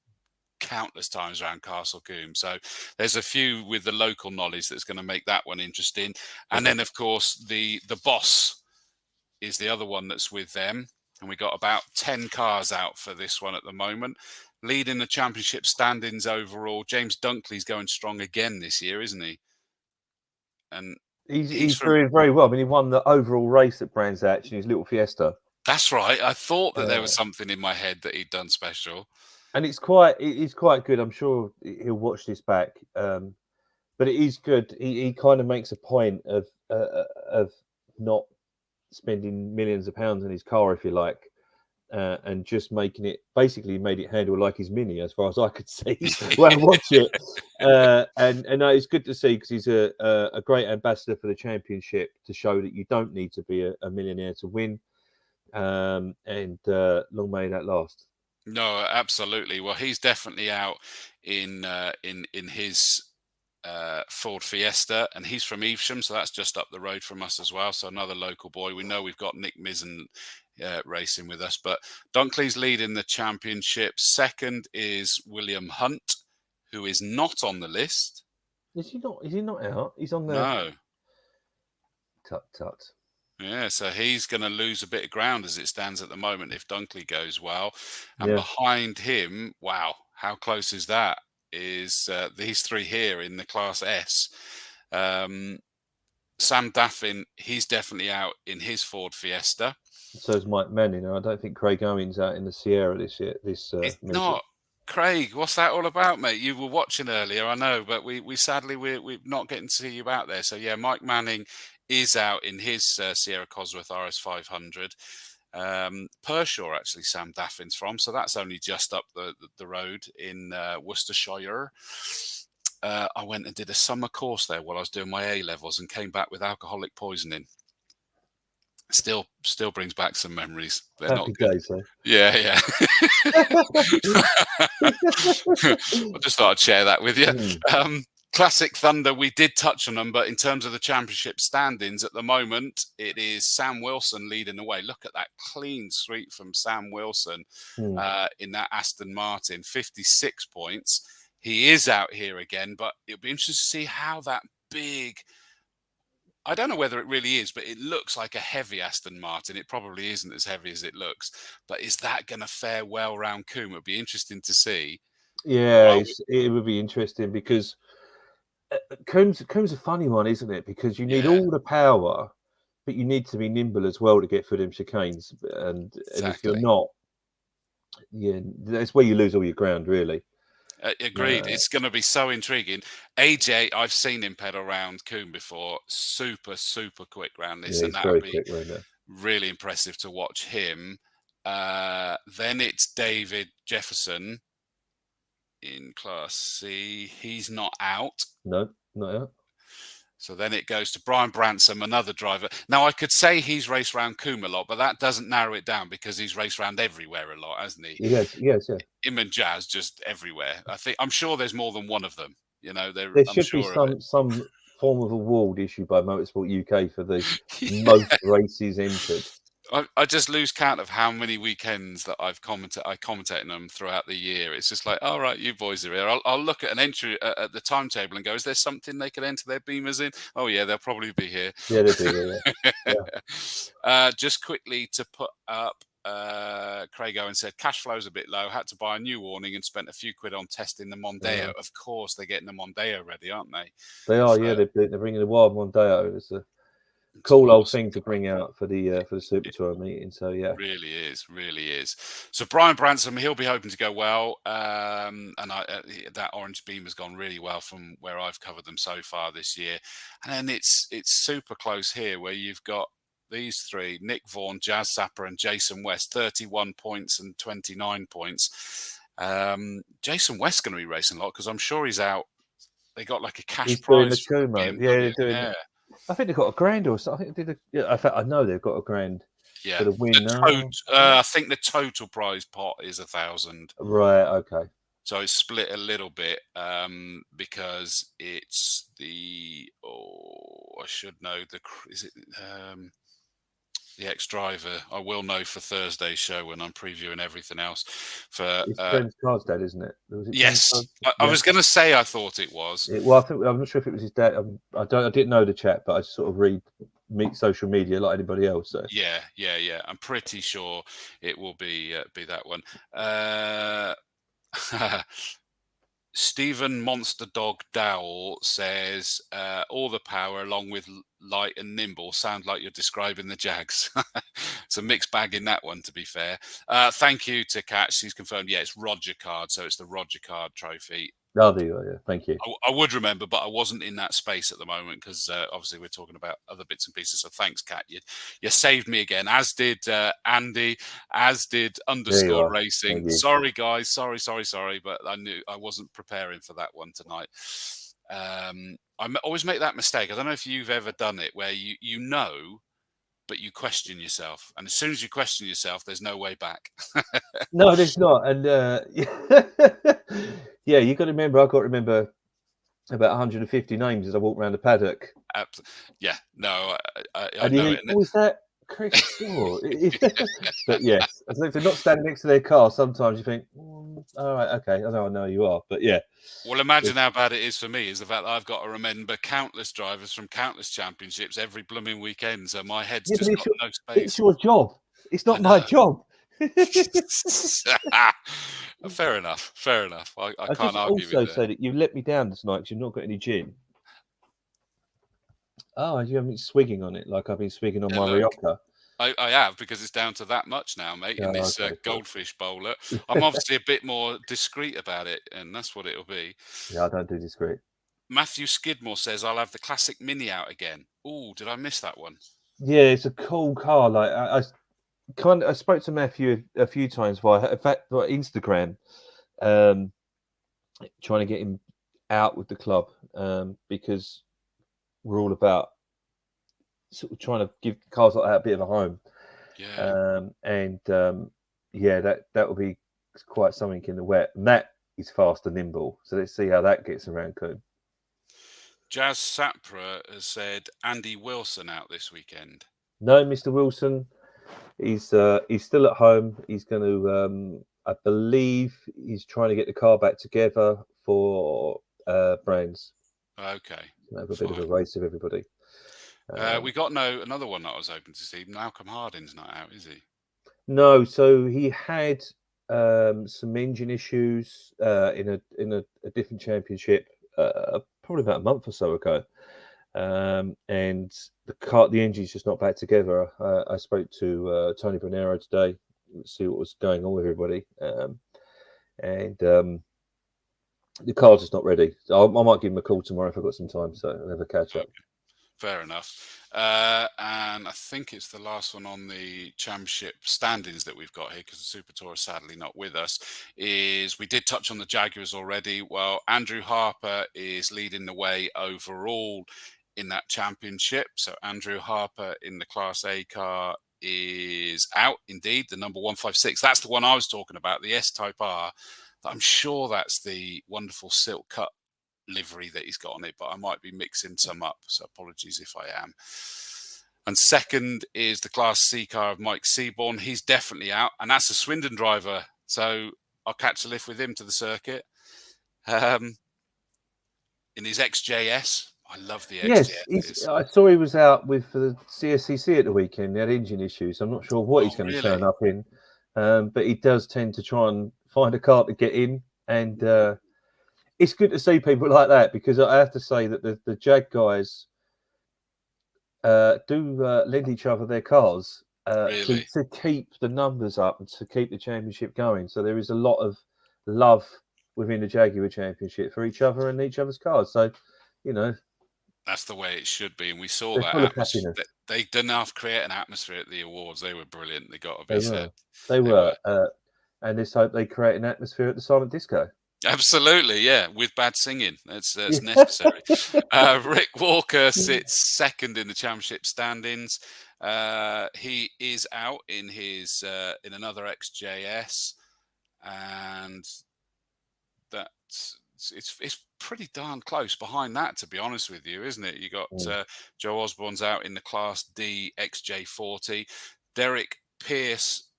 countless times around Castle Combe. So there's a few with the local knowledge that's going to make that one interesting. And then, of course, the boss is the other one that's with them. And we got about 10 cars out for this one at the moment. Leading the championship standings overall, James Dunkley's going strong again this year, isn't he? And he's doing very well. I mean, he won the overall race at Brands Hatch in his little Fiesta. That's right. I thought that there was something in my head that he'd done special. And it's quite good. I'm sure he'll watch this back. But it is good. He kind of makes a point of not spending millions of pounds on his car, if you like, and just making it, basically made it handle like his Mini, as far as I could see when I watch it. And it's good to see, because he's a great ambassador for the championship, to show that you don't need to be a millionaire to win. And long may that last. No, absolutely. Well, he's definitely out in his Ford Fiesta, and he's from Evesham, so that's just up the road from us as well. So another local boy. We know we've got Nick Mizzen racing with us, but Dunkley's leading the championship. Second is William Hunt, who is not on the list. Is he not? Is he not out? He's on the. No. Tut tut. Yeah, so he's going to lose a bit of ground as it stands at the moment if Dunkley goes well. And behind him, wow, how close is that? Is these three here in the Class S. Sam Daffin, he's definitely out in his Ford Fiesta. So is Mike Manning. I don't think Craig Owen's out in the Sierra this year. It's not. Craig, what's that all about, mate? You were watching earlier, I know, but we sadly we're not getting to see you out there. So yeah, Mike Manning is out in his Sierra Cosworth RS500. Pershaw, actually, Sam Daffin's from, so that's only just up the road in Worcestershire. I went and did a summer course there while I was doing my A-levels and came back with alcoholic poisoning. Still brings back some memories. They're Happy not good. days, though. Yeah. I just thought I'd share that with you. Classic Thunder, we did touch on them, but in terms of the championship standings at the moment, it is Sam Wilson leading the way. Look at that clean sweep from Sam Wilson in that Aston Martin, 56 points. He is out here again, but it'll be interesting to see how that big, I don't know whether it really is, but it looks like a heavy Aston Martin. It probably isn't as heavy as it looks, but is that going to fare well round Combe? It'll be interesting to see. Yeah, it would be interesting, because Combe's a funny one, isn't it? Because you need all the power, but you need to be nimble as well to get through them chicanes. And if you're not, that's where you lose all your ground, really. Agreed. It's going to be so intriguing. AJ, I've seen him pedal around Combe before. Super quick round this, and that would be really impressive to watch him. Then it's David Jefferson in Class C. He's not out. No, not out. So then it goes to Brian Bransom, another driver. Now, I could say he's raced around Combe a lot, but that doesn't narrow it down, because he's raced around everywhere a lot, hasn't he? Yes. Him and Jazz, just everywhere. I'm sure there's more than one of them. You know, there should be some form of award issued by Motorsport UK for the most races entered. I just lose count of how many weekends that I commentate on them throughout the year. It's just like, all right, you boys are here. I'll look at an entry at the timetable and go, is there something they could enter their Beamers in? Oh yeah, they'll probably be here. Yeah, they'll be here. Just quickly to put up, Craig Owen said cash flow's a bit low. Had to buy a new awning and spent a few quid on testing the Mondeo. Yeah. Of course, they're getting the Mondeo ready, aren't they? They are. Yeah, they're bringing the wild Mondeo. It's a cool old thing to bring out for the Super Tour meeting. So yeah, really is. So Brian Bransom, he'll be hoping to go well, and that orange beam has gone really well from where I've covered them so far this year. And then it's super close here, where you've got these three: Nick Vaughan, Jazz Zapper, and Jason West, 31 points and 29 points. Jason West's going to be racing a lot, because I'm sure he's out. They got like a cash prize. They're doing. Yeah. I think they've got $1,000 or something. In fact, I know they've got $1,000 for the win. I think the total prize pot is 1,000. Right. Okay. So it's split a little bit because it's the. I should know the. Is it the ex-driver? I will know for Thursday's show when I'm previewing everything else. It's James Carr's dad, isn't it? Yes, I was going to say I thought it was. Well, I'm not sure if it was his dad. I didn't know the chat, but I just sort of read social media like anybody else. So. Yeah. I'm pretty sure it will be that one. Stephen Monster Dog Dowell says, all the power along with light and nimble sound like you're describing the Jags. It's a mixed bag in that one, to be fair. Thank you to Catch. He's confirmed, it's Roger Card. So it's the Roger Card trophy. Oh, there you are. Yeah, thank you. I would remember, but I wasn't in that space at the moment because obviously we're talking about other bits and pieces. So thanks, Kat. You saved me again, as did Andy, as did There you Underscore are. Racing. Thank you. Sorry, guys. Sorry. But I knew I wasn't preparing for that one tonight. Always make that mistake. I don't know if you've ever done it where you know, but you question yourself. And as soon as you question yourself, there's no way back. No, there's not. And yeah, you got to remember. I've got to remember about 150 names as I walk around the paddock. Yeah, no, I And know you it. think, oh, is that Chris Shaw? But yes, as if they're not standing next to their car, sometimes you think, all right, okay, I know you are. But yeah. Well, imagine how bad it is for me is the fact that I've got to remember countless drivers from countless championships every blooming weekend. So my head's just got no space. It's your job. It's not my job. Fair enough. I can't just argue also with say that you've let me down tonight because you've not got any gin. Oh, you haven't been swigging on it like I've been swigging on my Rioja. I have, because it's down to that much now, mate, in this goldfish bowler. I'm obviously a bit more discreet about it, and that's what it'll be. Yeah, I don't do discreet. Matthew Skidmore says, I'll have the classic Mini out again. Oh, did I miss that one? Yeah, it's a cool car. Like I spoke to Matthew a few times via, in fact, Instagram, trying to get him out with the club, because we're all about sort of trying to give cars like that a bit of a home. Yeah. Yeah, that will be quite something in the wet. And that is fast and nimble. So let's see how that gets around Combe. Jazz Sapra has said Andy Wilson out this weekend. No, Mr. Wilson, he's still at home. He's going to, I believe, he's trying to get the car back together for Brands. Okay. Have a bit of a race with everybody. We got another one that I was hoping to see. Malcolm Harding's not out, is he? No, so he had some engine issues in a different championship probably about a month or so ago, and the engine's just not back together. I spoke to Tony Bonero today to see what was going on with everybody, and the car's just not ready. So I might give him a call tomorrow if I've got some time, so I'll have a catch up. Fair enough. And I think it's the last one on the championship standings that we've got here, because the Super Tour is sadly not with us, is we did touch on the Jaguars already. Well, Andrew Harper is leading the way overall in that championship. So Andrew Harper in the Class A car is out, indeed, the number 156. That's the one I was talking about, the S-Type R. I'm sure that's the wonderful silk cut livery that he's got on it, but I might be mixing some up, so apologies if I am. And second is the Class C car of Mike Seaborn. He's definitely out, and that's a Swindon driver, so I'll catch a lift with him to the circuit. In his XJS, I love the XJS. Yes, I saw he was out with the CSCC at the weekend. He had engine issues. I'm not sure what he's going to turn up in, but he does tend to try and find a car to get in, and it's good to see people like that, because I have to say that the Jag guys do lend each other their cars to keep the numbers up and to keep the championship going. So there is a lot of love within the Jaguar Championship for each other and each other's cars. So, that's the way it should be, and we saw that atmosphere. They did enough create an atmosphere at the awards. They were brilliant. They got to be said. They were. And let's hope they create an atmosphere at the Silent Disco. Absolutely, yeah, with bad singing. That's necessary. Rick Walker sits second in the championship standings. He is out in his in another XJS, and it's pretty darn close behind that, to be honest with you, isn't it? You got Joe Osborne's out in the Class D XJ40. Derek Pierce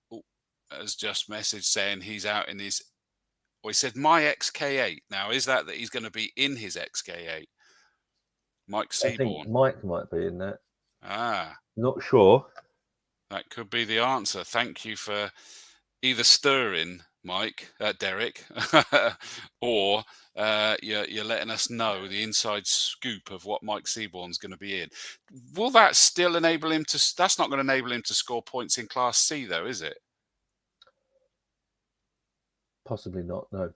has just messaged saying he's out in his. Well, he said my XK8. Now, is that he's going to be in his XK8? Mike Seaborn. I think Mike might be in that. Ah. Not sure. That could be the answer. Thank you for either stirring Derek, or you're letting us know the inside scoop of what Mike Seaborn's going to be in. Will that still enable him to... That's not going to enable him to score points in Class C, though, is it? Possibly not, no.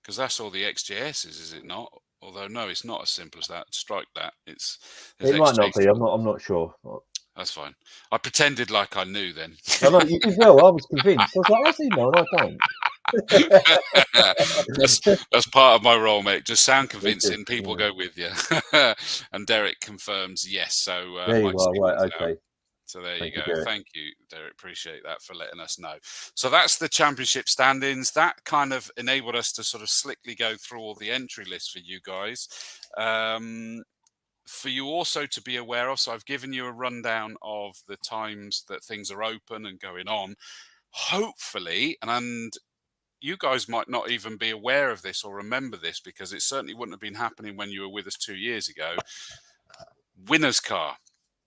because that's all the XJSs, is it not? Although no, it's not as simple as that. Strike that. It might not be. I'm not sure. That's fine. I pretended like I knew then. I know you did well. I was convinced. I was like, "How's he know?" And I don't. That's part of my role, mate. Just sound convincing, people go with you. And Derek confirms yes. So there you are. Right, okay. So there you go. Thank you, Derek. Appreciate that for letting us know. So that's the championship standings. That kind of enabled us to sort of slickly go through all the entry lists for you guys. For you also to be aware of, so I've given you a rundown of the times that things are open and going on. Hopefully, and you guys might not even be aware of this or remember this, because it certainly wouldn't have been happening when you were with us 2 years ago. Winner's car.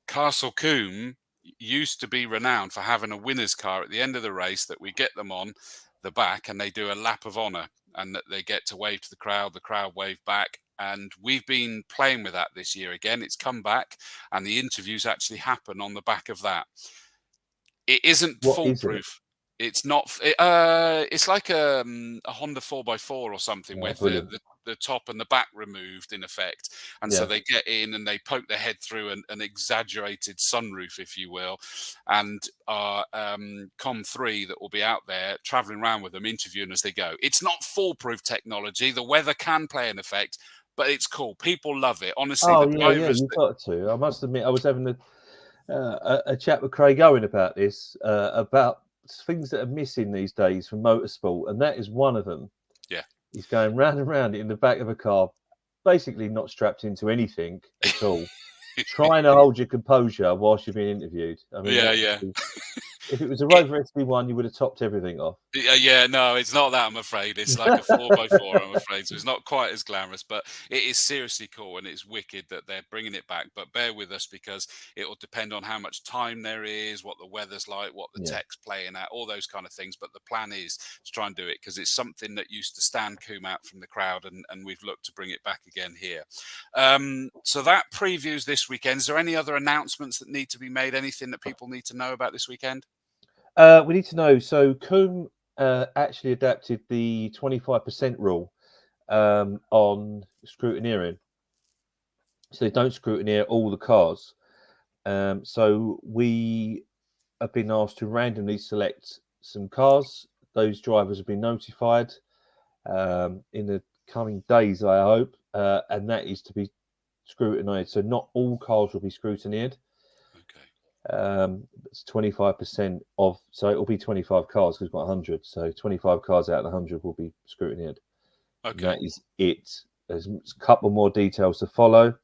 Castle Combe used to be renowned for having a winner's car at the end of the race that we get them on the back and they do a lap of honour, and that they get to wave to the crowd wave back. And we've been playing with that this year again. It's come back, and the interviews actually happen on the back of that. It isn't foolproof. It's not. It's like a Honda 4x4 or something, with the top and the back removed, in effect. And so they get in and they poke their head through an exaggerated sunroof, if you will. And our Com 3 that will be out there traveling around with them, interviewing as they go. It's not foolproof technology. The weather can play an effect, but it's cool. People love it. Honestly, you've got to. I must admit, I was having a chat with Craig Owen about this, about things that are missing these days from motorsport, and that is one of them. Yeah, he's going round and round in the back of a car, basically not strapped into anything at all, trying to hold your composure whilst you're being interviewed. I mean, if it was a Rover SB1, you would have topped everything off. Yeah, no, it's not that, I'm afraid. It's like a 4x4, I'm afraid. So it's not quite as glamorous, but it is seriously cool, and it's wicked that they're bringing it back. But bear with us, because it will depend on how much time there is, what the weather's like, what the tech's playing at, all those kind of things. But the plan is to try and do it, because it's something that used to stand Combe out from the crowd, and we've looked to bring it back again here. So that previews this weekend. Is there any other announcements that need to be made? Anything that people need to know about this weekend? We need to know. So Combe actually adapted the 25% rule on scrutineering. So they don't scrutineer all the cars. So we have been asked to randomly select some cars. Those drivers have been notified in the coming days, I hope, and that is to be scrutinised. So not all cars will be scrutineered. It's 25% of, so it will be 25 cars because we've got 100. So 25 cars out of the 100 will be scrutineered. Okay, and that is it. There's a couple more details to follow.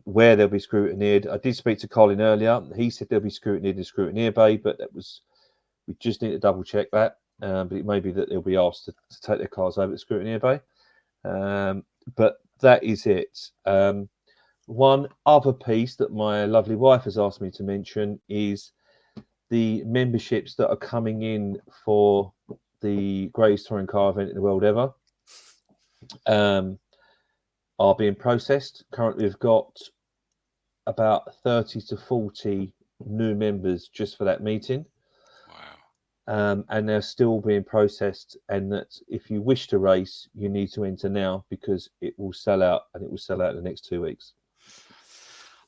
Where they'll be scrutineered. I did speak to Colin earlier. He said they'll be scrutineered in scrutineer bay, but we just need to double check that. But it may be that they'll be asked to take their cars over to scrutineer bay. But that is it. One other piece that my lovely wife has asked me to mention is the memberships that are coming in for the greatest touring car event in the world ever are being processed. Currently, we've got about 30 to 40 new members just for that meeting. Wow. And they're still being processed, and that if you wish to race, you need to enter now, because it will sell out, and it will sell out in the next 2 weeks.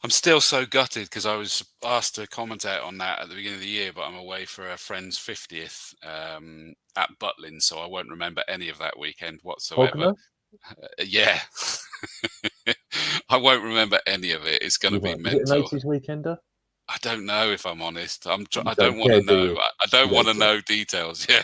I'm still so gutted, because I was asked to commentate on that at the beginning of the year, but I'm away for a friend's 50th at Butlin, so I won't remember any of that weekend whatsoever. Yeah. I won't remember any of it. It's going to be mental. Is it an 80s weekender? I don't know, if I'm honest. I don't want to know. I don't want to know details. Yeah.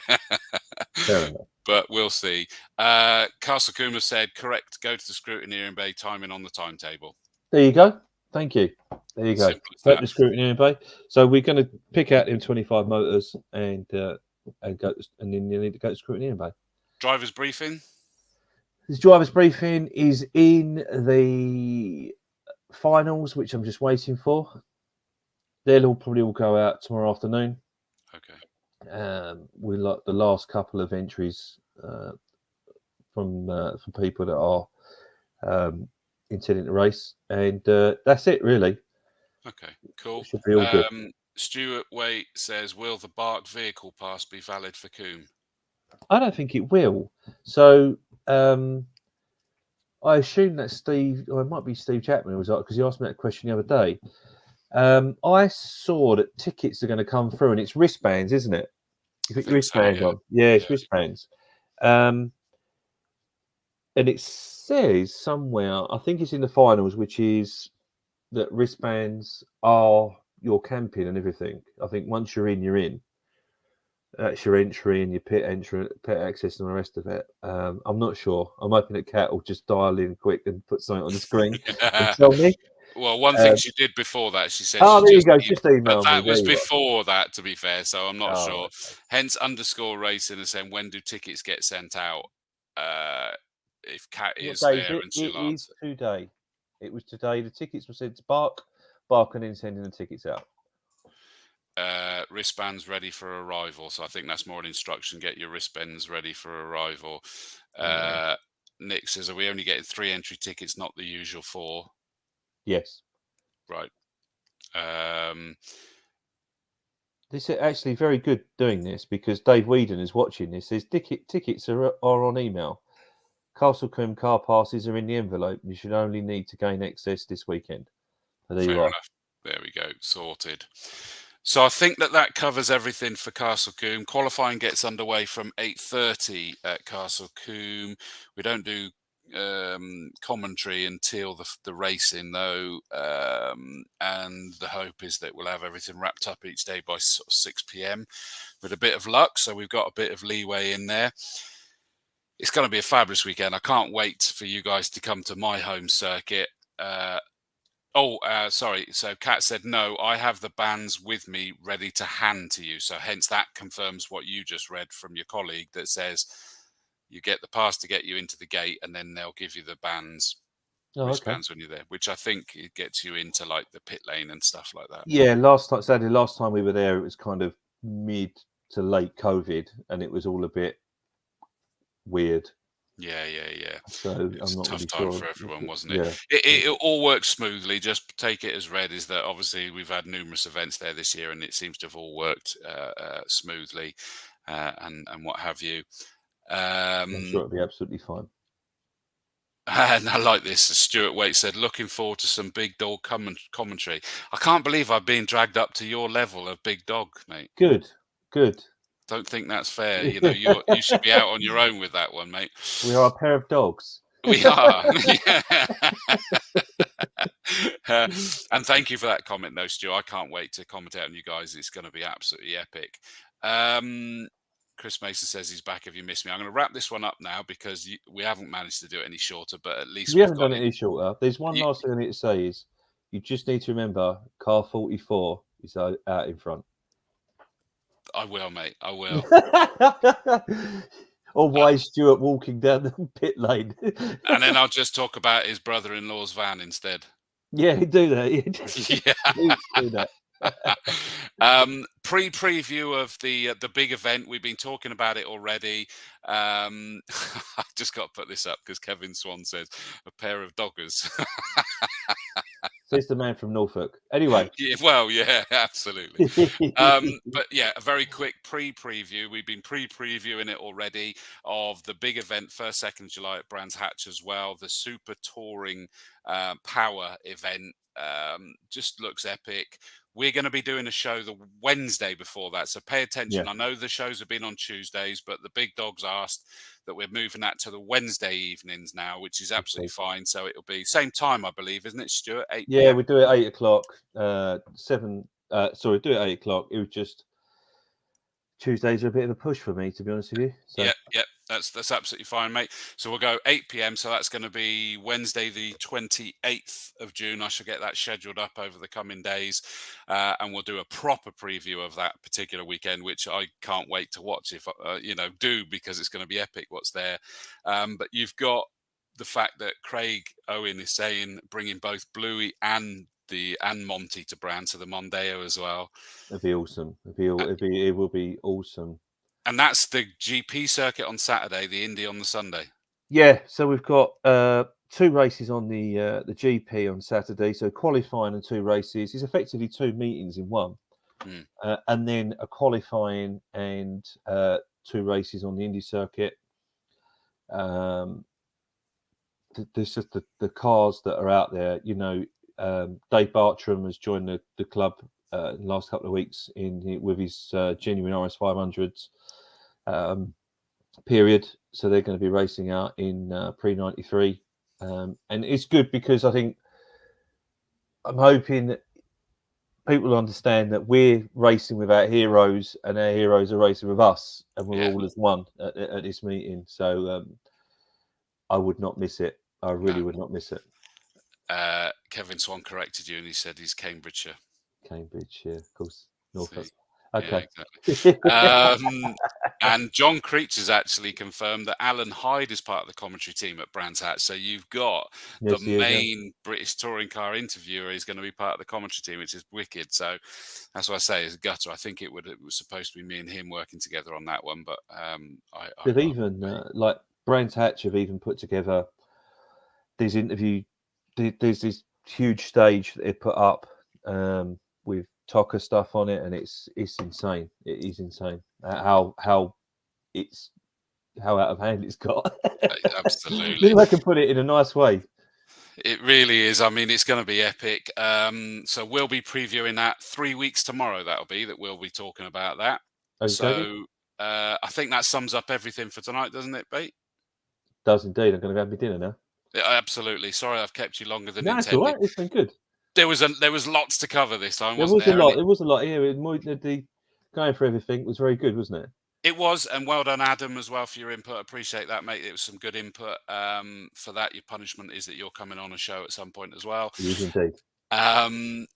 Fair enough. But we'll see. Castle Combe said, correct, go to the scrutineering bay, timing on the timetable. There you go. Thank you. There you go. Go to the scrutineering bay. So we're going to pick out them 25 motors and go, and then you need to go to the scrutineering bay. Driver's briefing? This driver's briefing is in the finals, which I'm just waiting for. They'll probably all go out tomorrow afternoon. Okay. We like the last couple of entries from people that are intending to race, and that's it really. Okay, cool. It should be all good. Stuart Caie says, will the bark vehicle pass be valid for Combe? I don't think it will. So I assume that Steve, or it might be Steve Chapman, was like, because he asked me that question the other day. I saw that tickets are going to come through, and it's wristbands, isn't it? You put your wristbands on. Yeah, it's wristbands. And it says somewhere, I think it's in the finals, which is that wristbands are your camping and everything. I think once you're in, you're in. That's your entry and your pit entry, pit access, and the rest of it. I'm not sure. I'm hoping that Kat will just dial in quick and put something on the screen and tell me. Well, one thing she did before that, she said. Oh, she there you go. Just email but me. that was before that, to be fair. So I'm not sure. Okay. Hence, _racing is saying, when do tickets get sent out? If Kat is there, and she'll answer. Today. It was today. The tickets were sent to Bark, and then sending the tickets out. Wristbands ready for arrival. So I think that's more an instruction. Get your wristbands ready for arrival. Nick says, are we only getting 3 entry tickets, not the usual 4? Yes. Right. This is actually very good doing this, because Dave Whedon is watching this. His tickets are on email. Castle Combe car passes are in the envelope. You should only need to gain access this weekend. So there you are. Enough. There we go. Sorted. So I think that covers everything for Castle Combe. Qualifying gets underway from 8:30 at Castle Combe. We don't do commentary until the racing, though, and the hope is that we'll have everything wrapped up each day by sort of 6 p.m. with a bit of luck. So we've got a bit of leeway in there. It's going to be a fabulous weekend. I can't wait for you guys to come to my home circuit. Sorry. So Kat said, no, I have the bands with me ready to hand to you. So hence that confirms what you just read from your colleague that says you get the pass to get you into the gate, and then they'll give you the wristbands when you're there, which I think it gets you into like the pit lane and stuff like that. Yeah, last time we were there, it was kind of mid to late COVID, and it was all a bit weird. Yeah. So it was I'm not a tough really time sure. for everyone, wasn't it? Yeah. It all works smoothly. Just take it as read, is that obviously we've had numerous events there this year, and it seems to have all worked smoothly and what have you. I'm sure it'll be absolutely fine. And I like this. Stuart Caie said, looking forward to some big dog commentary. I can't believe I've been dragged up to your level of big dog, mate. Good. Don't think that's fair. You know, you should be out on your own with that one, mate. We are a pair of dogs. We are. And thank you for that comment, though, Stu. I can't wait to commentate on you guys. It's going to be absolutely epic. Chris Mason says he's back if you missed me. I'm going to wrap this one up now because we haven't managed to do it any shorter, but at least we haven't done it any shorter. There's one last thing I need to say is you just need to remember car 44 is out in front. I will, mate. I will. Or why is Stuart walking down the pit lane? And then I'll just talk about his brother-in-law's van instead. Yeah, do that. Yeah. do that. Preview of the big event. We've been talking about it already. I just got to put this up because Kevin Swan says a pair of doggers. Says the man from Norfolk. Anyway. Yeah, absolutely. But yeah, a very quick preview. We've been previewing it already of the big event, 1st, 2nd July at Brands Hatch as well. The Super Touring Power event just looks epic. We're going to be doing a show the Wednesday before that, so pay attention. Yeah. I know the shows have been on Tuesdays, but the big dogs asked that we're moving that to the Wednesday evenings now, which is absolutely fine. So it'll be same time, I believe, isn't it, Stuart? 8 Yeah, PM? We do it 8 o'clock. Do it 8 o'clock. It was just Tuesdays are a bit of a push for me, to be honest with you. So. Yeah. That's absolutely fine, mate. So we'll go 8 p.m. So that's going to be Wednesday, the 28th of June. I shall get that scheduled up over the coming days, and we'll do a proper preview of that particular weekend, which I can't wait to watch. If because it's going to be epic. What's there? But you've got the fact that Craig Owen is saying bringing both Bluey and Monty to Brand, to the Mondeo as well. It'd be awesome. It will be awesome. And that's the GP circuit on Saturday, the Indy on the Sunday. Yeah, so we've got 2 races on the GP on Saturday. So qualifying and 2 races is effectively 2 meetings in one, and then a qualifying and 2 races on the Indy circuit. there's just the cars that are out there. You know, Dave Bartram has joined the club in the last couple of weeks with his genuine RS 500s period. So they're going to be racing out in pre-93, and it's good because I'm hoping that people understand that we're racing with our heroes, and our heroes are racing with us, and we're all as one at this meeting. So I would not miss it. I really would not miss it. Kevin Swan corrected you, and he said he's Cambridgeshire. Cambridgeshire, of course, Norfolk. Okay. Yeah, exactly. And John Creech has actually confirmed that Alan Hyde is part of the commentary team at Brands Hatch. So you've got the main British touring car interviewer is going to be part of the commentary team, which is wicked. So that's what I say is a gutter. I think it was supposed to be me and him working together on that one, but they've even like Brands Hatch have even put together these interview. There's this huge stage that they put up with Tocker stuff on it, and it's insane. It is insane how out of hand it's got. Absolutely. If I can put it in a nice way. It really is. I mean, it's going to be epic. So we'll be previewing that 3 weeks tomorrow. We'll be talking about that. Okay. So I think that sums up everything for tonight, doesn't it, Pete? Does indeed. I'm going to have my dinner now. Yeah, absolutely. Sorry, I've kept you longer than intended. That's all right. It's been good. There was lots to cover this time. There was a lot. There was a lot. Yeah, the going for everything was very good, wasn't it? It was, and well done, Adam, as well for your input. I appreciate that, mate. It was some good input. For that, your punishment is that you're coming on a show at some point as well. Yes, indeed. And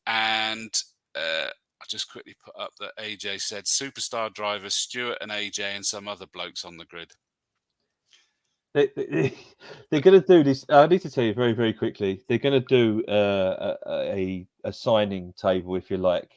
I just quickly put up that AJ said superstar drivers Stuart and AJ and some other blokes on the grid. They're going to do this. I need to tell you very, very quickly. They're going to do a signing table, if you like.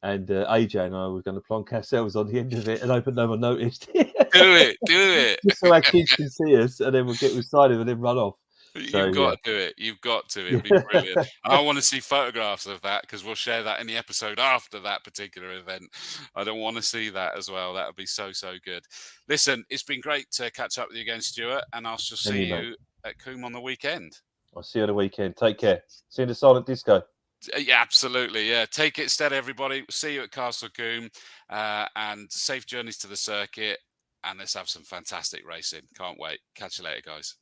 And AJ and I were going to plonk ourselves on the end of it and hope no one noticed. Do it. Just so our kids can see us, and then we'll sign them and then run off. You've got to do it. You've got to. It'd be brilliant. I want to see photographs of that because we'll share that in the episode after that particular event. I don't want to see that as well. That would be so good. Listen, it's been great to catch up with you again, Stuart, and I'll just see you at Combe on the weekend. I'll see you on the weekend. Take care. See you in the silent disco. Yeah, absolutely. Yeah. Take it steady, everybody. See you at Castle Combe and safe journeys to the circuit. And let's have some fantastic racing. Can't wait. Catch you later, guys.